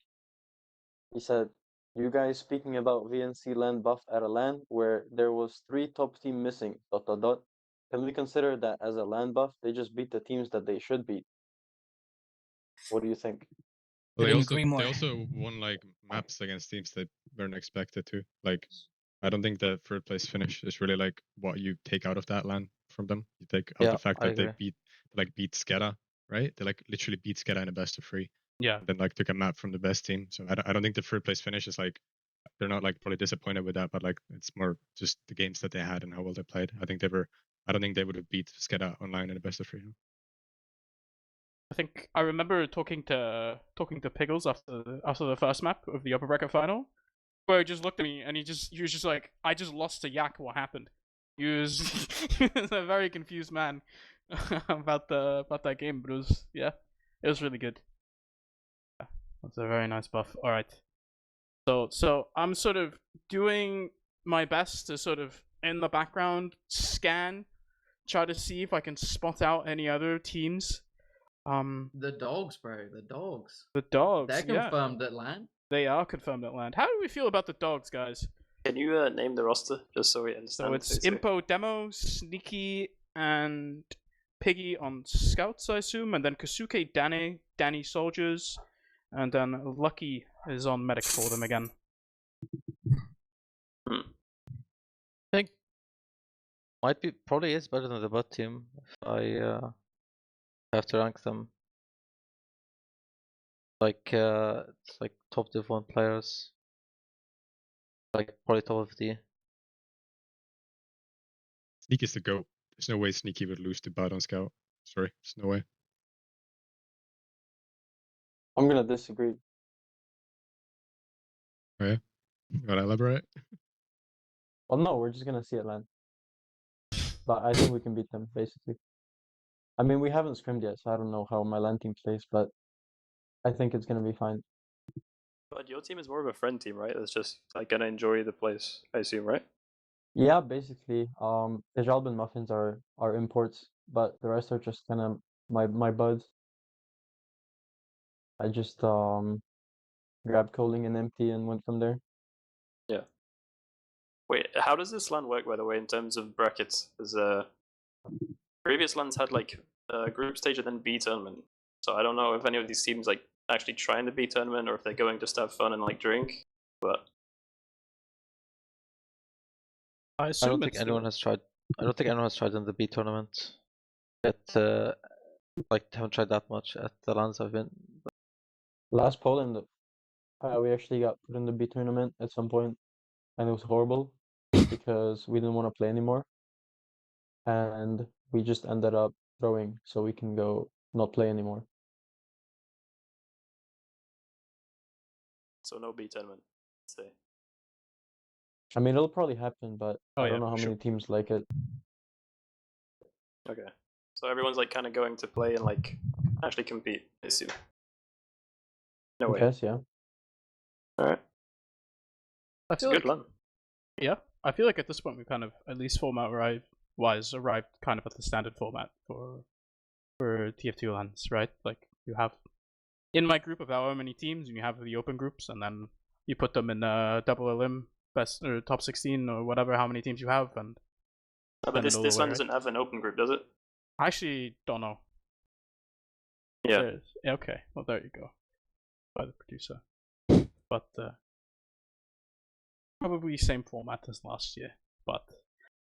He said, "You guys speaking about VNC LAN buff at a LAN where there was 3 top team missing. ... Can we consider that as a LAN buff? They just beat the teams that they should beat. What do you think?" Well, Couldn't agree more. they also won like maps against teams that weren't expected to. Like, I don't think the third place finish is really like what you take out of that LAN from them. You take out Yeah, the fact I that they agree. beat Skeda, right? They like literally beat Skeda in a best of 3. Yeah. And then like took a map from the best team. So I don't think the third place finish is like, they're not like probably disappointed with that, but like it's more just the games that they had and how well they played. I don't think they would have beat Skeda online in a best of 3. I think I remember talking to Piggles after the first map of the upper bracket final, where he just looked at me and he was just like, "I just lost to Yak. What happened?" He was a very confused man about that game, but it was really good. That's a very nice buff. All right, so I'm sort of doing my best to sort of in the background scan, try to see if I can spot out any other teams. The dogs, bro. The dogs. The dogs. They're confirmed at LAN. They are confirmed at LAN. How do we feel about the dogs, guys? Can you name the roster just so we understand? So it's Impo, Demo, Sneaky, and Piggy on Scouts, I assume, and then Kasuke, Danny Soldiers, and then Lucky is on Medic for them again. I think probably is better than the bot team if I have to rank them. Like it's like top Div 1 players. Like probably top of the. Sneaky's the GOAT. There's no way Sneaky would lose to Bad on Scout. Sorry, there's no way. I'm gonna disagree. Oh yeah? You wanna elaborate? Well, no, we're just gonna see it LAN. But I think we can beat them, basically. I mean, we haven't scrimmed yet, so I don't know how my LAN team plays, but I think it's gonna be fine. But your team is more of a friend team, right? That's just like gonna enjoy the place, I assume, right? Yeah, basically. The Jalbin muffins are imports, but the rest are just kind of my buds. I just grabbed Coling and Empty and went from there. Yeah. Wait, how does this LAN work, by the way, in terms of brackets? Because previous LANs had like group stage and then B tournament. So I don't know if any of these teams like actually trying the B tournament or if they're going just to have fun and like drink. But I assume I don't think anyone has tried in the B tournament. Like haven't tried that much at the LANs I've been. Last Poland, we actually got put in the B tournament at some point, and it was horrible because we didn't want to play anymore, and we just ended up throwing so we can go not play anymore. so no B tournament, let's say. I mean, it'll probably happen, but Oh, I yeah, don't know how for many sure. teams like it. Okay. So everyone's like kind of going to play and like actually compete, I assume. No I way. guess, yeah. Alright. I It's a feel good like, LAN. yeah, I feel like at this point we kind of, at least format arrived kind of at the standard format for TF2 LANs, right? Like you have in my group of however many teams, and you have the open groups, and then you put them in double elim, best or top 16 or whatever, how many teams you have, and But this away, LAN right? doesn't have an open group, does it? I actually don't know. Yeah. Yeah, okay, well there you go. By the producer, but probably same format as last year. But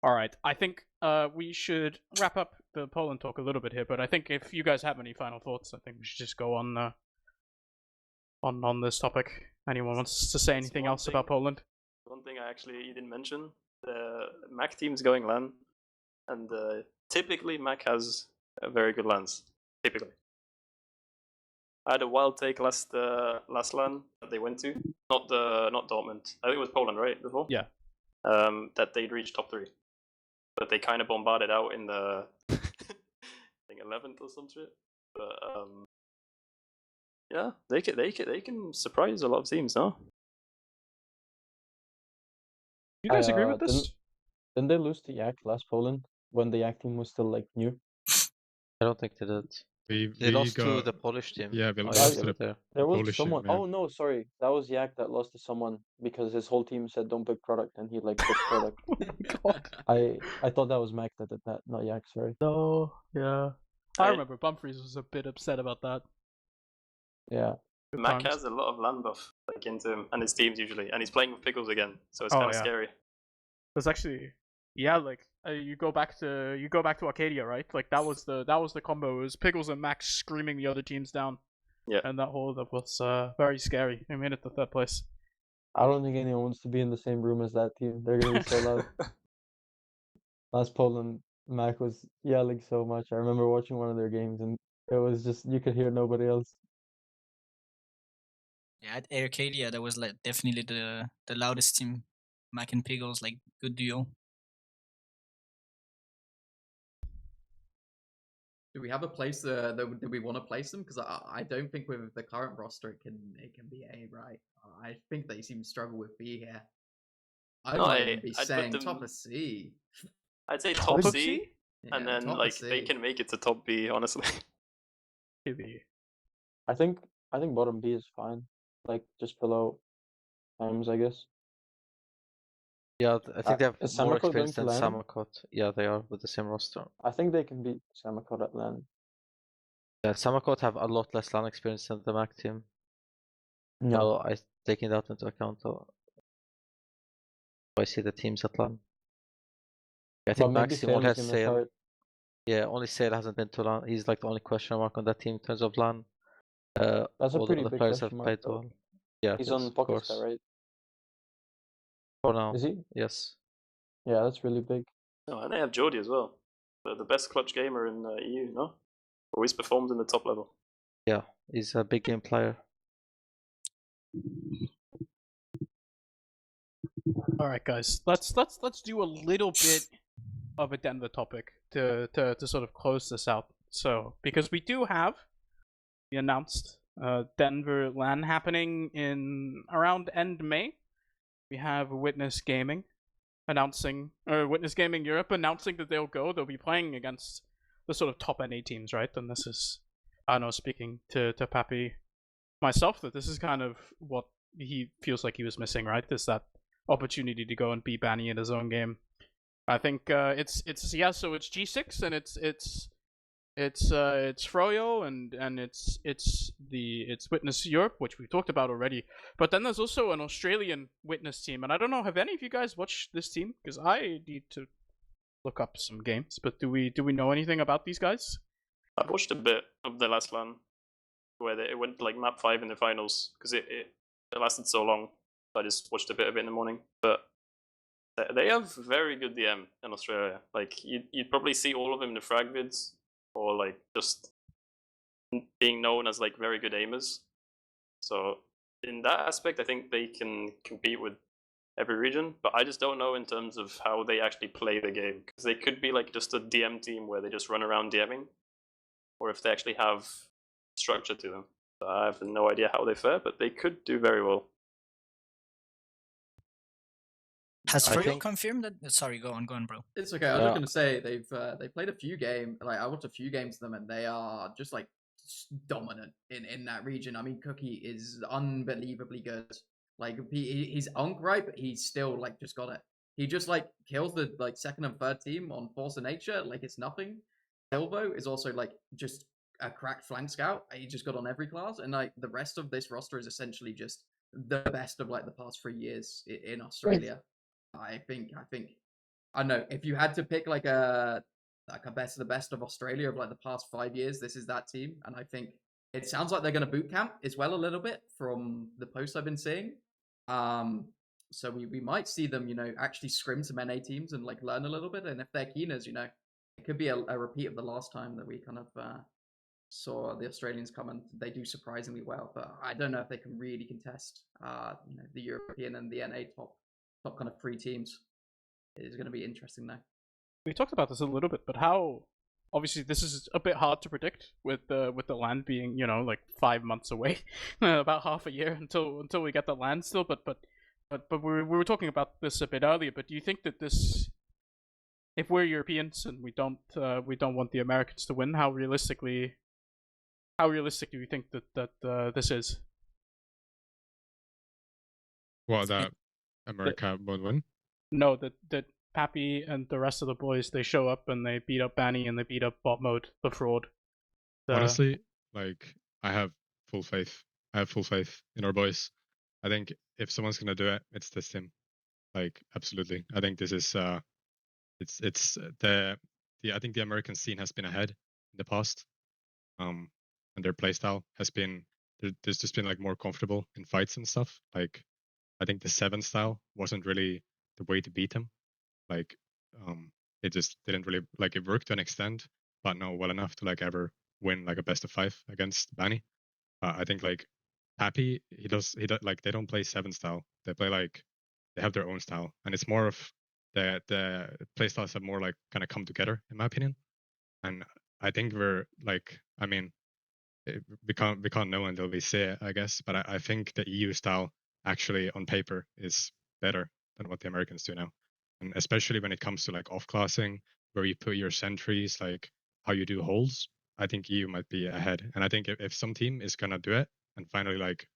all right, I think we should wrap up the Poland talk a little bit here. But I think if you guys have any final thoughts, I think we should just go on this topic. Anyone wants to say anything else about Poland? One thing you didn't mention, the Mac team's going LAN, and typically Mac has very good LANs. Typically. I had a wild take last LAN that they went to, not Dortmund. I think it was Poland, right? Before. Yeah. That they'd reached top 3, but they kind of bombarded out in the I think 11th or some shit. But yeah, they can surprise a lot of teams, no? You guys agree with this? Didn't they lose to Yak last Poland when the Yak team was still like new? I don't think they did. They lost to the Polish team. Yeah, we Oh, lost yeah, to they the were there. There was Polish team, someone. yeah. Oh no, sorry, that was Yak that lost to someone because his whole team said don't pick product and he like picked product. I thought that was Mac that did that, not Yak. Sorry. No, yeah. I I- remember Bumfries was a bit upset about that. Yeah. Good Mac times. has a lot of land buff like into him and his teams usually, and he's playing with Pickles again, so it's Oh, kind of yeah. scary. There's actually, yeah, like you go back to Arcadia, right? Like that was the combo. It was Pickles and Max screaming the other teams down. Yeah. And that was very scary. They made it to third place. I don't think anyone wants to be in the same room as that team. They're gonna be so loud. Last Poland, Mac was yelling so much. I remember watching one of their games and it was just you could hear nobody else. Yeah, at Arcadia, that was like definitely the loudest team. Mac and Piggles, like good duo. Do we have a place that do we want to place them? Because I don't think with the current roster it can be A, right? I think they seem to struggle with B here. I No, might even be I'd put saying them- top of C. I'd say top Top C, C? and Yeah, then top of like they C. can make it to top B, honestly. Maybe. I think bottom B is fine. Like just below Times, I guess. Yeah, I think they have is more Samakot going experience to than LAN? Samakot. Yeah, they are with the same roster. I think they can beat Samakot at LAN. Yeah, Samakot have a lot less LAN experience than the Mac team. Yeah. So I taking that into account. I see the teams at LAN. I But think maybe Max team only Sale is has gonna Sale. start. Yeah, only Sale hasn't been to LAN. He's like the only question mark on that team in terms of LAN. That's a all the pretty other big players question have mark, played though. well. Yeah, He's it is, on of Pocket course. Star, right? For now, Is he? yes. Yeah, that's really big. No, and they have Jordy as well, the best clutch gamer in EU. No, always performed in the top level. Yeah, he's a big game player. All right, guys. Let's do a little bit of a Denver topic to sort of close this out. So because we do have the announced Denver LAN happening in around end May. We have Witness Gaming announcing, or Witness Gaming Europe announcing that they'll go. They'll be playing against the sort of top NA teams, right? And this is, I don't know, speaking to Pappy myself, that this is kind of what he feels like he was missing, right? Is that opportunity to go and beat Banny in his own game. I think it's yeah. So it's G6 and it's Froyo and it's Witness Europe, which we talked about already. But then there's also an Australian Witness team, and I don't know, have any of you guys watched this team? Because I need to look up some games. But do we know anything about these guys? I've watched a bit of the last LAN where it went like map 5 in the finals because it lasted so long. So I just watched a bit of it in the morning. But they have very good DM in Australia. Like you'd probably see all of them in the frag vids, or like just being known as like very good aimers. So in that aspect, I think they can compete with every region, but I just don't know in terms of how they actually play the game, because they could be like just a DM team where they just run around DMing, or if they actually have structure to them. So I have no idea how they fare, but they could do very well. Has I Froyo think- confirmed that? Sorry, go on, bro. It's okay. I was Yeah. just gonna say they played a few games. Like I watched a few games of them, and they are just like dominant in that region. I mean, Cookie is unbelievably good. Like he's unk right, but he's still like just got it. He just like kills the like second and third team on Force of Nature like it's nothing. Silvo is also like just a cracked flank scout. He just got on every class, and like the rest of this roster is essentially just the best of like the past 3 years in Australia. I think I don't know, if you had to pick like a best of the best of Australia of like the past 5 years, this is that team. And I think it sounds like they're going to boot camp as well a little bit from the posts I've been seeing. So we might see them, actually scrim some NA teams and like learn a little bit. And if they're keeners, it could be a repeat of the last time that we kind of saw the Australians come, and they do surprisingly well. But I don't know if they can really contest the European and the NA top kind of 3 teams. It is going to be interesting though. We talked about this a little bit, but how? Obviously, this is a bit hard to predict with the LAN being like 5 months away, about half a year until we get the LAN still. But we were talking about this a bit earlier. But do you think that this, if we're Europeans and we don't want the Americans to win, how realistically How realistic do you think that this is? Well, that America won't win. No, that Pappy and the rest of the boys, they show up and they beat up Banny and they beat up Bot Mode, the fraud. Honestly, like I have full faith. I have full faith in our boys. I think if someone's gonna do it, it's this team. Like absolutely. I think this is it's the I think the American scene has been ahead in the past. And their playstyle has been there's just been like more comfortable in fights and stuff. Like I think the 7 style wasn't really the way to beat him. Like it just didn't really like it worked to an extent, but not well enough to like ever win like a best of 5 against Banny. I think like Pappy, he does like they don't play 7 style. They play like they have their own style, and it's more of the play styles have more like kind of come together in my opinion. And I think we're like, I mean, we can't know until we see it, I guess. But I think the EU style actually on paper is better than what the Americans do now, and especially when it comes to like off classing, where you put your sentries, like how you do holds. I think EU might be ahead, and I think if some team is gonna do it and finally like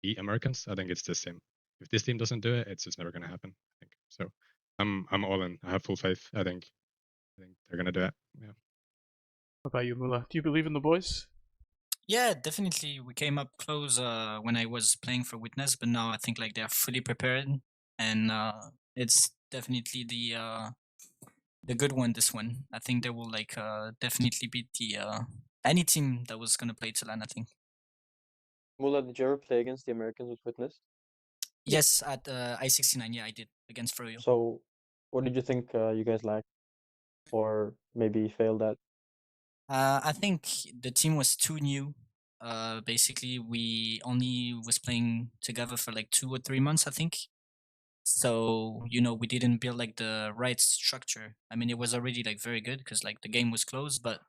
beat Americans, I think it's this team. If this team doesn't do it, it's just never gonna happen. I think so. I'm all in. I have full faith. I think they're gonna do it. Yeah. What about you, Mula? Do you believe in the boys? Yeah, definitely. We came up close when I was playing for Witness, but now I think like they're fully prepared, and it's definitely the good one. This one, I think they will like definitely beat the any team that was gonna play LAN. I think. Mula, did you ever play against the Americans with Witness? Yes, at I-69. Yeah, I did against Froyo. So, what did you think you guys lacked, or maybe failed at? I think the team was too new. Basically, we only was playing together for like 2 or 3 months, I think. So we didn't build like the right structure. I mean, it was already like very good because like the game was closed, but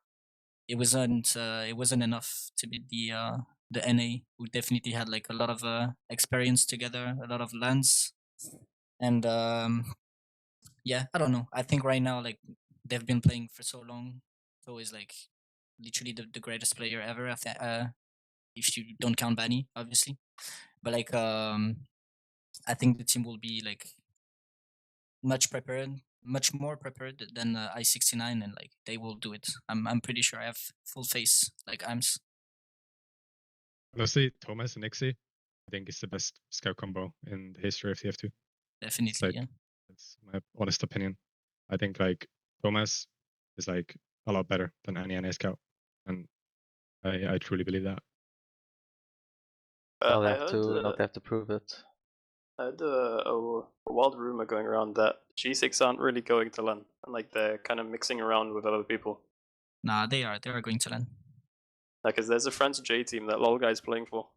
it wasn't enough to beat the NA, who definitely had like a lot of experience together, a lot of lands, and yeah, I don't know. I think right now like they've been playing for so long, so is like literally the greatest player ever. If you don't count Banny, obviously, but like I think the team will be like much more prepared than I-69, and like they will do it. I'm pretty sure. I have full face. Like Honestly, Thomas and Nixie, I think is the best scout combo in the history of TF2. definitely Like, yeah. that's my honest opinion. I think like Thomas is like a lot better than any NA scout, and I truly believe that. Now they I have heard, to now they have to prove it. I heard a wild rumor going around that G6 aren't really going to LAN, and like they're kind of mixing around with other people. Nah, they are going to LAN. Like, 'cause there's a France J team that LOL guy's playing for.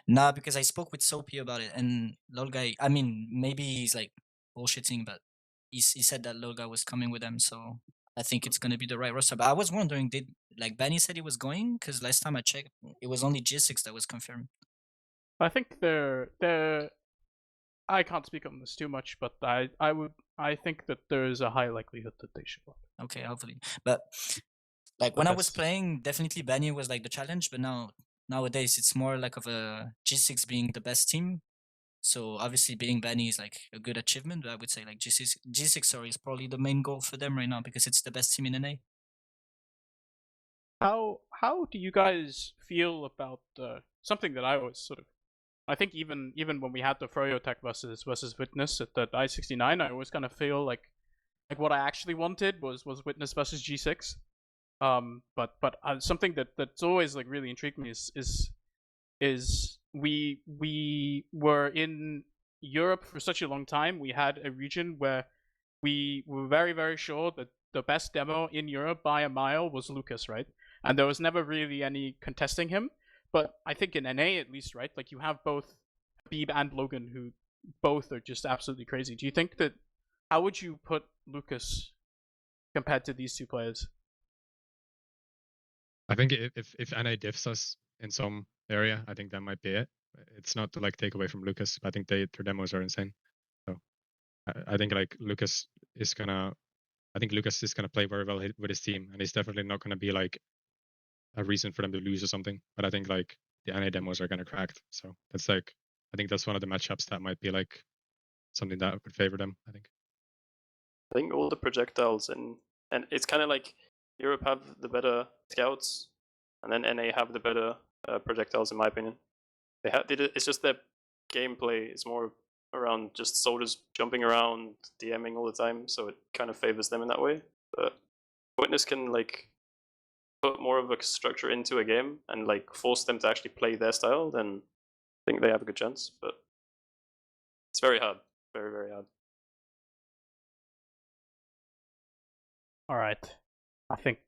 Nah, because I spoke with Soapy about it, and LOL guy. I mean, maybe he's like bullshitting, but he said that LOL guy was coming with them, so I think it's gonna be the right roster. But I was wondering, did like Benny said he was going? Because last time I checked, it was only G6 that was confirmed. I think they're. I can't speak on this too much, but I think that there is a high likelihood that they show up. Okay, hopefully. But like when I was playing, definitely Benny was like the challenge, but nowadays it's more like of a G6 being the best team. So obviously beating Benny is like a good achievement, but I would say like G6 sorry, is probably the main goal for them right now because it's the best team in NA. How do you guys feel about something that I always sort of I think even when we had the Froyo Tech versus Witness at the I-69, I always kind of feel like what I actually wanted was Witness versus G6. But something that's always like really intrigued me is we were in Europe for such a long time. We had a region where we were very, very sure that the best demo in Europe by a mile was Lucas, right? And there was never really any contesting him. But I think in NA at least, right? Like you have both Habib and Logan, who both are just absolutely crazy. Do you think that? How would you put Lucas compared to these two players? I think if NA diffs us in some area, I think that might be it. It's not to like take away from Lucas, but I think their demos are insane. So I think like Lucas is gonna play very well with his team, and he's definitely not gonna be like a reason for them to lose or something. But I think like the NA demos are kind of cracked, so that's like I think that's one of the matchups that might be like something that could favor them. I think all the projectiles and it's kind of like Europe have the better scouts, and then NA have the better projectiles in my opinion. It's just that gameplay is more around just soldiers jumping around, DMing all the time, so it kind of favors them in that way. But Witness can like put more of a structure into a game and like force them to actually play their style, then I think they have a good chance. But it's very hard, very very hard. All right, I think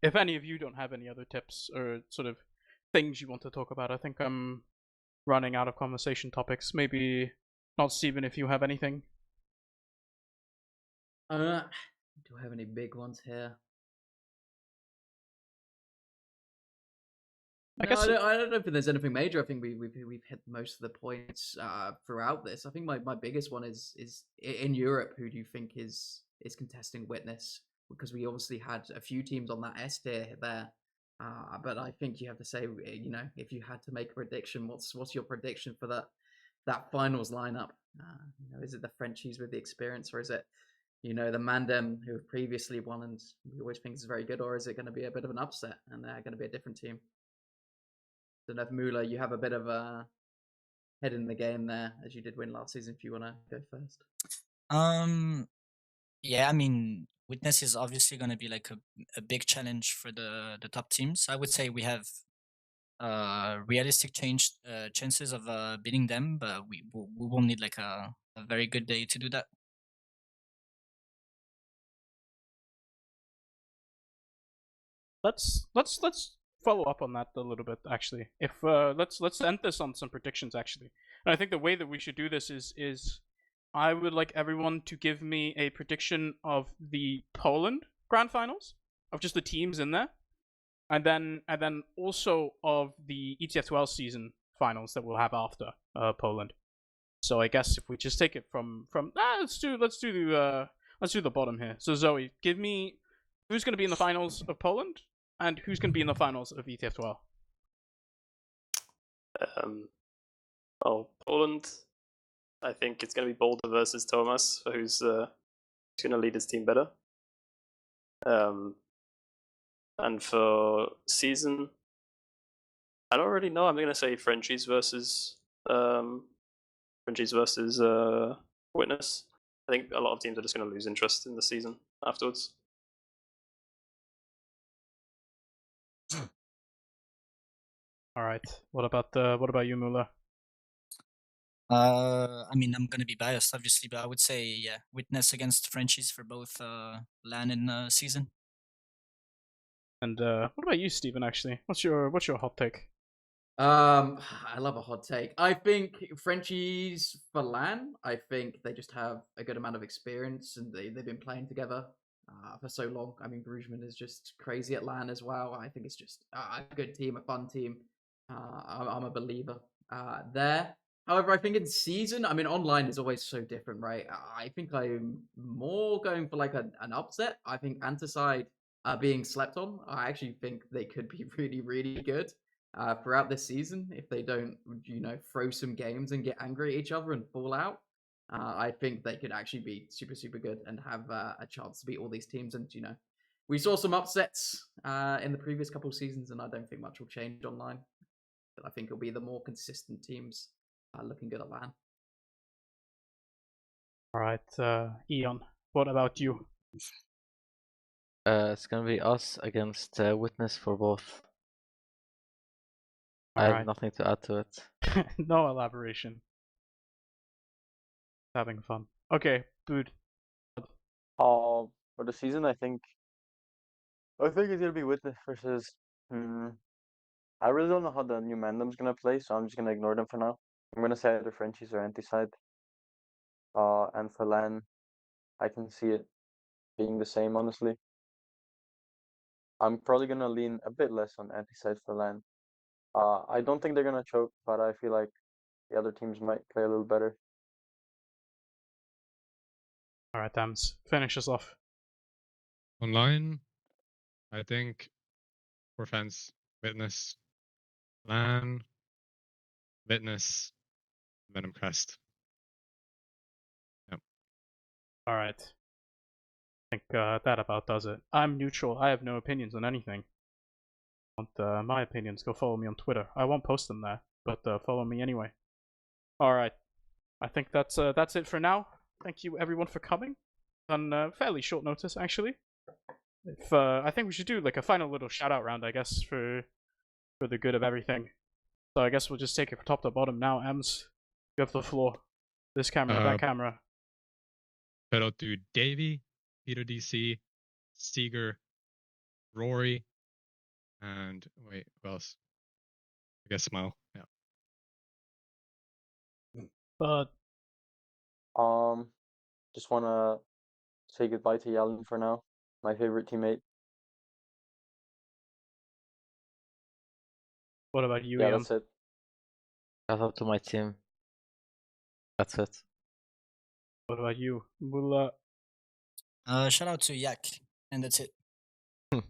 if any of you don't have any other tips or sort of things you want to talk about, I think I'm running out of conversation topics. Maybe not, Steven, if you have anything. Do I have any big ones here? I don't know if there's anything major. I think we've hit most of the points throughout this. I think my biggest one is in Europe. Who do you think is contesting Witness? Because we obviously had a few teams on that S tier there. But I think you have to say, you know, if you had to make a prediction, what's your prediction for that finals lineup? You know, is it the Frenchies with the experience, or is it, you know, the Mandem who have previously won and we always think is very good, or is it going to be a bit of an upset and they're going to be a different team? I don't know if Mula, you have a bit of a head in the game there, as you did win last season. If you want to go first. Yeah, I mean, Witness is obviously going to be like a big challenge for the top teams. I would say we have realistic chances of beating them, but we will need like a very good day to do that. Let's follow up on that a little bit, actually. If let's end this on some predictions, actually. And I think the way that we should do this is I would like everyone to give me a prediction of the poLAND Grand Finals, of just the teams in there, and then also of the ETF2L season finals that we'll have after poLAND. So I guess if we just take it from let's do the bottom here. So Zoe, give me who's going to be in the finals of poLAND and who's going to be in the finals of ETF2L. poLAND, I think it's going to be Boulder versus Thomas, who's going to lead his team better. And for season, I don't really know. I'm going to say Frenchies versus Witness. I think a lot of teams are just going to lose interest in the season afterwards. All right. What about you, Mula? I mean, I'm gonna be biased, obviously, but I would say, yeah, Witness against Frenchies for both LAN and season. And what about you, Steven? Actually, what's your hot take? I love a hot take. I think Frenchies for LAN. I think they just have a good amount of experience, and they've been playing together for so long. I mean, Brugman is just crazy at LAN as well. I think it's just a good team, a fun team. I'm a believer there. However, I think in season, I mean, online is always so different, right? I think I'm more going for like an upset. I think Anticide being slept on. I actually think they could be really, really good throughout this season if they don't, you know, throw some games and get angry at each other and fall out. I think they could actually be super, super good and have a chance to beat all these teams. And, you know, we saw some upsets in the previous couple of seasons, and I don't think much will change online. But I think it'll be the more consistent teams looking good at LAN. All right, Eon, what about you? It's gonna be us against Witness for both. I All have right. nothing to add to it. No elaboration. Having fun. Okay, Boot. For the season, I think it's gonna be Witness versus. I really don't know how the new Mandem's gonna play, so I'm just gonna ignore them for now. I'm gonna say either Frenchies or Anti-Side. And for LAN, I can see it being the same, honestly. I'm probably gonna lean a bit less on Anti-Side for LAN. I don't think they're gonna choke, but I feel like the other teams might play a little better. All right, Dams, finish us off. online, I think for fans, Witness, LAN, Witness, Venom Crest. All right. I think that about does it. I'm neutral. I have no opinions on anything. Want my opinions? Go follow me on Twitter. I won't post them there, but follow me anyway. All right. I think that's it for now. Thank you everyone for coming on fairly short notice, actually. If I think we should do like a final little shout out round, I guess, for the good of everything. So I guess we'll just take it from top to bottom now. Ems, you have the floor. This camera, that camera. Shout out to Davey, Peter DC, Seeger, Rory, and wait, who else? I guess Smile. Yeah. But just wanna say goodbye to Yellen for now. My favorite teammate. what about you, Yeah, Ian? that's it. Shout out to my team. That's it. What about you, Mula? Shout out to Yak, and that's it. All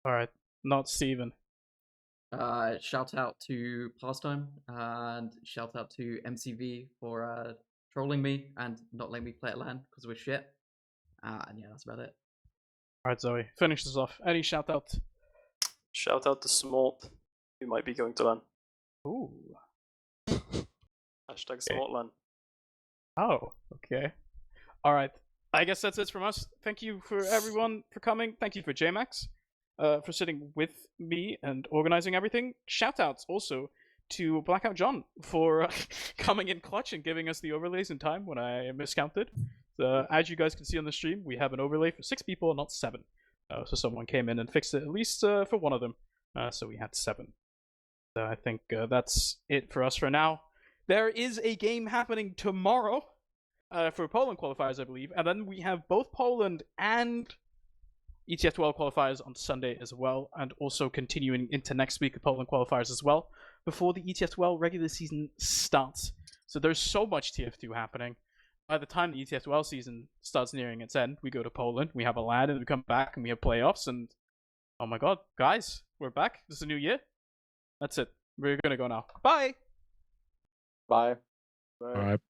right, not Steven. Shout out to Pastime and shout out to MCV for trolling me and not letting me play at LAN because we're shit. And yeah, that's about it. All right, Zoe, finish this off. Any shout out? Shout out to Smalt, who might be going to LAN. Ooh. Hashtag SmaltLAN. Oh, okay. All right. I guess that's it from us. Thank you for everyone for coming. Thank you for JMax for sitting with me and organizing everything. Shoutouts also to Blackout John for coming in clutch and giving us the overlays in time when I miscounted. As you guys can see on the stream, we have an overlay for 6 people, not 7. So someone came in and fixed it, at least for one of them. So we had 7. So I think that's it for us for now. There is a game happening tomorrow for poLANd qualifiers, I believe. And then we have both poLANd and ETF2L qualifiers on Sunday as well. And also continuing into next week with poLANd qualifiers as well before the ETF2L regular season starts. So there's so much TF2 happening. By the time the ETF2L season starts nearing its end, we go to poLANd, we have a LAN, and we come back and we have playoffs. And oh my god, guys, we're back. This is a new year. That's it. We're gonna go now. Bye! Bye. All right.